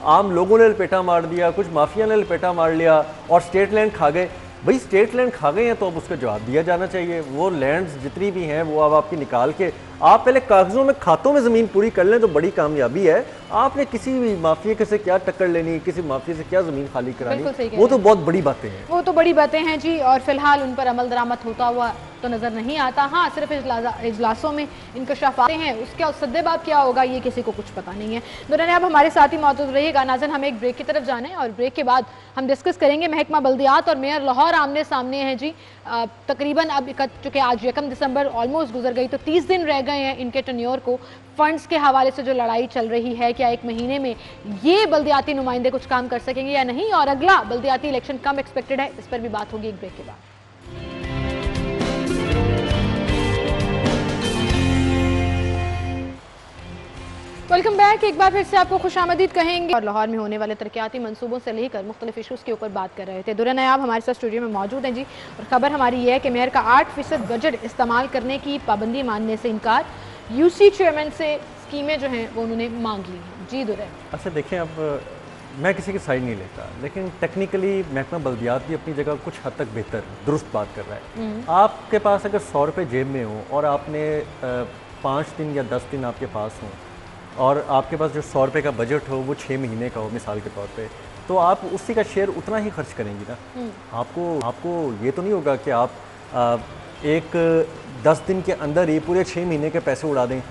आम लोगों ने लपेटा मार दिया, कुछ माफिया ने लपेटा मार लिया और स्टेट लैंड खा गए। भाई स्टेट लैंड खा गए हैं तो अब उसका जवाब दिया जाना चाहिए। वो लैंड्स जितनी भी हैं वो अब आपकी निकाल के आप पहले कागजों में खातों में ज़मीन पूरी कर लें तो बड़ी कामयाबी है। आपने किसी भी माफिया के से क्या टक्कर लेनी, किसी माफिया से क्या ज़मीन खाली करानी, वो तो बहुत बड़ी बातें हैं। वो तो बड़ी बातें हैं जी और फिलहाल उन पर अमल दरामद होता हुआ तो नज़र नहीं आता। हाँ, सिर्फ इजलासों में इंकशाफ आते हैं, उसका सद्देबाब क्या होगा ये किसी को कुछ पता नहीं है। दुर्रा आप हमारे साथ ही मौजूद रहिएगा। नाज़रीन, हमें एक ब्रेक की तरफ जाना है और ब्रेक के बाद हम डिस्कस करेंगे महकमा बल्दियात और मेयर लाहौर आमने सामने हैं जी। तकरीबन अब चूँकि आज 1 दिसंबर ऑलमोस्ट गुजर गई तो 30 दिन रह गए हैं इनके टन्योर को। फंड्स के हवाले से जो लड़ाई चल रही है, क्या 1 महीने में ये बल्दियाती नुमाइंदे कुछ काम कर सकेंगे या नहीं, और अगला बल्दियाती इलेक्शन कब एक्सपेक्टेड है, इस पर भी बात होगी एक ब्रेक के बाद। Welcome back. एक बार फिर से आपको खुशामदीद कहेंगे और लाहौर में होने वाले तरक्याती मंसूबों से लेकर मुख्तलिफ इशूज़ के ऊपर बात कर रहे थे। दुर्रा नायाब हमारे साथ स्टूडियो में मौजूद हैं जी और ख़बर हमारी ये है कि मेयर का 8% बजट इस्तेमाल करने की पाबंदी मानने से इनकार। यूसी चेयरमैन से स्कीमें जो हैं वो उन्होंने मांग ली हैं। जी दुर्रा। अच्छा देखें, अब मैं किसी की साइड नहीं लेता, लेकिन टेक्निकली महकमा बल्दियात भी अपनी जगह कुछ हद तक बेहतर दुरुस्त बात कर रहा है। आपके पास अगर 100 रुपये जेब में हो और आपने 5 दिन या 10 दिन आपके पास हों और आपके पास जो 100 रुपये का बजट हो वो 6 महीने का हो मिसाल के तौर पे, तो आप उसी का शेयर उतना ही खर्च करेंगी ना। आपको ये तो नहीं होगा कि आप एक 10 दिन के अंदर ही पूरे 6 महीने के पैसे उड़ा दें।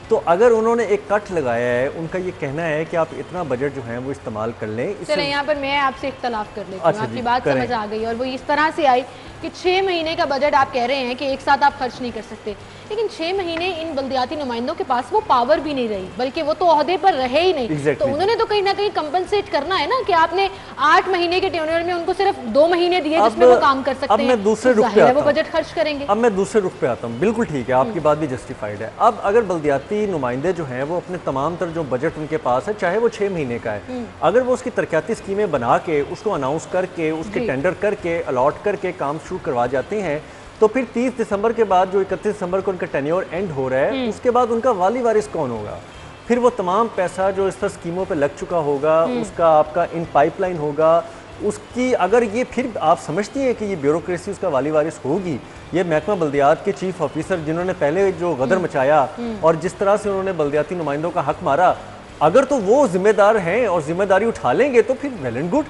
तो अगर उन्होंने एक कट लगाया है, उनका ये कहना है कि आप इतना बजट जो है वो इस्तेमाल कर लें। चले यहाँ पर मैं आपसे इख्तलाफ कर लेती हूँ, आपकी बात समझ आ गई और वो इस तरह से आई कि 6 महीने का बजट आप कह रहे हैं कि एक साथ आप खर्च नहीं कर सकते, लेकिन 6 महीने इन बल्दियाती नुमाइंदों के पास वो पावर भी नहीं रही, बल्कि वो तो ओहदे पर रहे ही नहीं। तो उन्होंने तो कहीं ना कहीं कंपनसेट करना है ना कि आपने 8 महीने के टेन्योर में उनको सिर्फ 2 महीने दिए जिसमें वो काम कर सकते हैं। मैं दूसरे रुख पे वो बजट खर्च करेंगे। अब मैं दूसरे रुख पे आता हूँ, बिल्कुल ठीक है, आपकी बात भी जस्टिफाइड है। अब अगर बल्दियाती नुमाइंदे जो हैं वो अपने तमाम तर जो बजट उनके पास है, चाहे वो 6 महीने का है, अगर वो उसकी तरक्याती स्कीमें बना के उसको अनाउंस करके उसके टेंडर करके अलॉट करके काम शुरू करवा जाते हैं, तो फिर 30 दिसंबर के बाद जो 31 दिसंबर को उनका टेन्योर एंड हो रहा है, उसके बाद उनका वाली वारिस कौन होगा? फिर वो तमाम पैसा जो इस पर स्कीमों पे लग चुका होगा, उसका आपका इन पाइपलाइन होगा, उसकी अगर ये फिर आप समझती हैं कि ये ब्यूरोक्रेसी उसका वाली वारिस होगी, ये महकमा बल्दियात के चीफ ऑफिसर जिन्होंने पहले जो गदर मचाया और जिस तरह से उन्होंने बल्दियाती नुमाइंदों का हक मारा, अगर तो वो जिम्मेदार हैं और जिम्मेदारी उठा लेंगे तो फिर वेल एंड गुड,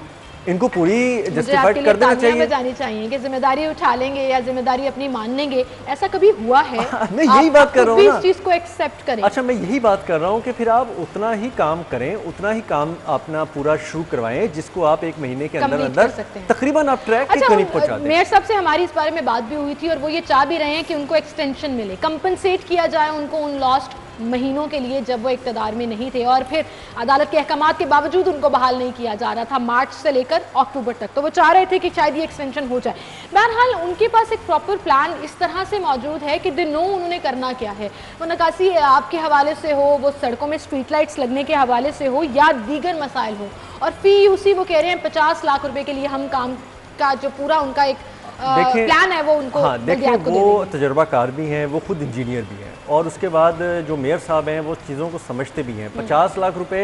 इनको पूरी जस्टिफाइड कर देना चाहिए। जानी चाहिए कि जिम्मेदारी उठा लेंगे या जिम्मेदारी अपनी मान लेंगे, ऐसा कभी हुआ है? मैं यही बात कर रहा हूँ ना, इस चीज को एक्सेप्ट करें। अच्छा, मैं यही बात कर रहा हूँ कि फिर आप उतना ही काम करें, उतना ही काम अपना पूरा शुरू करवाएं जिसको आप 1 महीने के अंदर अंदर तकरीबन आप ट्रैक के करीब पहुंचा दें। मेयर साहब से हमारी इस बारे में बात भी हुई थी और वो ये चाह भी रहे हैं कि उनको एक्सटेंशन मिले, कंपनसेट किया जाए उनको उन लॉस्ट महीनों के लिए जब वो इक़्तिदार में नहीं थे और फिर अदालत के अहकामात के बावजूद उनको बहाल नहीं किया जा रहा था मार्च से लेकर अक्टूबर तक। तो वो चाह रहे थे कि शायद ये एक्सटेंशन हो जाए। बहरहाल उनके पास एक प्रॉपर प्लान इस तरह से मौजूद है कि दे नो उन्होंने करना क्या है। वो नकासी आपके हवाले से हो, वो सड़कों में स्ट्रीट लाइट्स लगने के हवाले से हो या दीगर मसाइल हो, और फी यूसी वो कह रहे हैं 50 लाख रुपए के लिए हम काम का जो पूरा उनका एक प्लान है वो उनको। हाँ, देखिए वो तजर्बाकार भी हैं, वो खुद इंजीनियर भी हैं और उसके बाद जो मेयर साहब हैं वो चीज़ों को समझते भी हैं। 50 लाख रुपए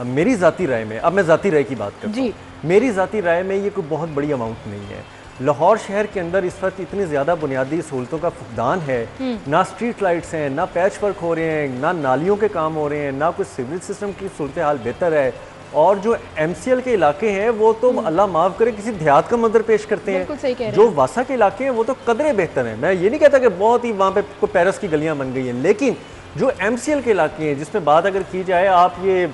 मेरी ज़ाती राय में, अब मैं ज़ाती राय की बात करता हूँ, मेरी ज़ाती राय में ये कोई बहुत बड़ी अमाउंट नहीं है। लाहौर शहर के अंदर इस वक्त इतनी ज़्यादा बुनियादी सहूलतों का फुकदान है, ना स्ट्रीट लाइट्स हैं, ना पैच वर्क हो रहे हैं, ना नालियों के काम हो रहे हैं, ना कोई सिविल सिस्टम की सूरत हाल बेहतर है, और जो MCL के इलाके हैं वो तो अल्लाह माफ़ करे किसी देहात का मंजर पेश करते हैं। जो वासा के इलाके हैं वो तो कदरे बेहतर हैं। मैं ये नहीं कहता कि बहुत ही वहाँ पे कोई पेरिस की गलियाँ बन गई हैं, लेकिन जो MCL के इलाके हैं जिसमें बात अगर की जाए, आप ये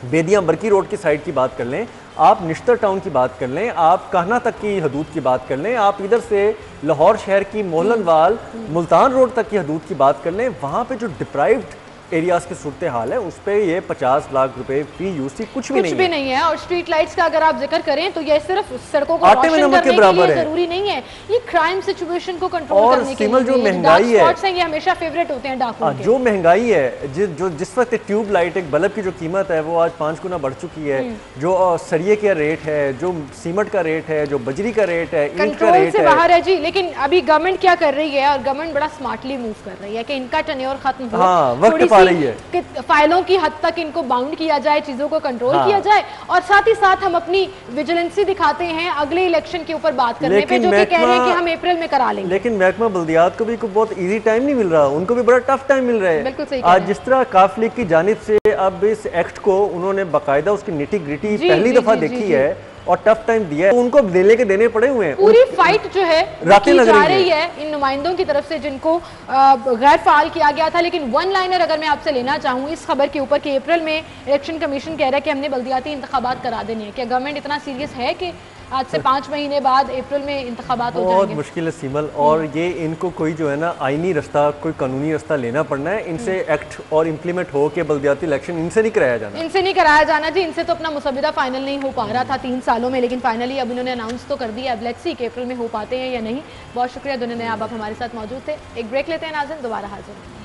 बेदियाँ बरकी रोड की साइड की बात कर लें, आप निश्तर टाउन की बात कर लें, आप कहना तक की हदूद की बात कर लें, आप इधर से लाहौर शहर की मोहलनवाल मुल्तान रोड तक की हदूद की बात कर लें, वहाँ पर जो डिप्राइव्ड एरियाज की सूरत हाल है उस पर ये 50 लाख रुपए फी यूसी कुछ भी नहीं है। और स्ट्रीट लाइट्स का अगर आप जिक्र करें तो ये सिर्फ सड़कों को रोशन करने के लिए जरूरी नहीं है, ये क्राइम सिचुएशन को कंट्रोल करने के लिए। जो महंगाई है ये हमेशा फेवरेट होते हैं डाकुओं के। जो महंगाई है, जिस वक्त ट्यूब लाइट एक बल्ब की जो कीमत है वो आज 5 गुना बढ़ चुकी है, जो सरिये का रेट है, जो सीमेंट का रेट है, जो बजरी का रेट है, कंट्रोल से बाहर है जी। लेकिन अभी गवर्नमेंट क्या कर रही है, और गवर्नमेंट बड़ा स्मार्टली मूव कर रही है कि इनका टेन्योर खत्म हो, रही है कि फाइलों की हद तक इनको बाउंड किया जाए, चीजों को कंट्रोल किया जाए, और साथ ही साथ हम अपनी विजिलेंसी दिखाते हैं अगले इलेक्शन के ऊपर बात करने पे, जो कि कह रहे हैं कि हम अप्रैल में करा लेंगे। लेकिन महकमा बल्दियात को भी बहुत इजी टाइम नहीं मिल रहा, उनको भी बड़ा टफ टाइम मिल रहा है। बिल्कुल सही। आज जिस तरह काफ लीग की जानिब से अब इस एक्ट को उन्होंने बाकायदा उसकी निटी ग्रिटी पहली दफा देखी है और टफ टाइम दिया है, उनको देने के देने पड़े हुए हैं। पूरी फाइट जो है की जा रही है इन नुमाइंदों की तरफ से जिनको गैर फाल किया गया था। लेकिन वन लाइनर अगर मैं आपसे लेना चाहूँ इस खबर के ऊपर कि अप्रैल में इलेक्शन कमीशन कह रहा है कि हमने बल्दियाती इंतखाबात करा देने हैं, क्या गवर्नमेंट इतना सीरियस है कि आज से 5 महीने बाद अप्रैल में इंतखाबात हो जाएंगे? बहुत मुश्किल है सिमल, और ये इनको कोई जो है ना आईनी रास्ता, कोई कानूनी रास्ता लेना पड़ना है। इनसे एक्ट और इम्प्लीमेंट हो के बल्दियाती इलेक्शन इनसे नहीं कराया जाना, इनसे नहीं कराया जाना जी। इनसे तो अपना मुसविदा फाइनल नहीं हो पा रहा था 3 सालों में, लेकिन फाइनली अब इन्होंने अनाउंस तो कर दिया। अब लेट्स सी कि अप्रैल में हो पाते हैं या नहीं। बहुत शुक्रिया दोनों ने, आप हमारे साथ मौजूद थे। एक ब्रेक लेते हैं नाज़रीन, दोबारा हाजिर होंगे।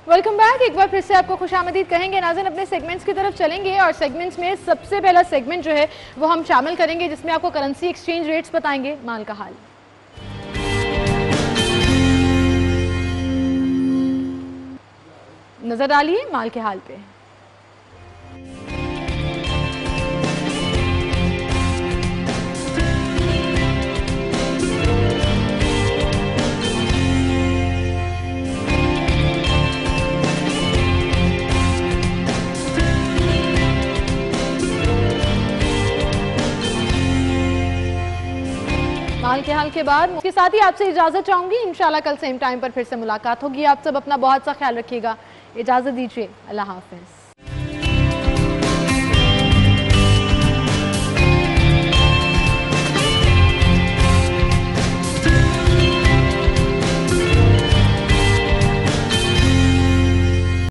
Welcome back. एक बार फिर से आपको खुशामदीद कहेंगे नाज़रीन। अपने सेगमेंट्स की तरफ चलेंगे और सेगमेंट्स में सबसे पहला सेगमेंट जो है वो हम शामिल करेंगे जिसमें आपको करेंसी एक्सचेंज रेट्स बताएंगे, माल का हाल। नजर डालिए माल के हाल पे। हाल के बाद उसके साथ ही आपसे इजाज़त चाहूँगी। इंशाल्लाह कल सेम टाइम पर फिर से मुलाकात होगी। आप सब अपना बहुत सा ख्याल रखिएगा। इजाज़त दीजिए। अल्लाह हाफ़िज़।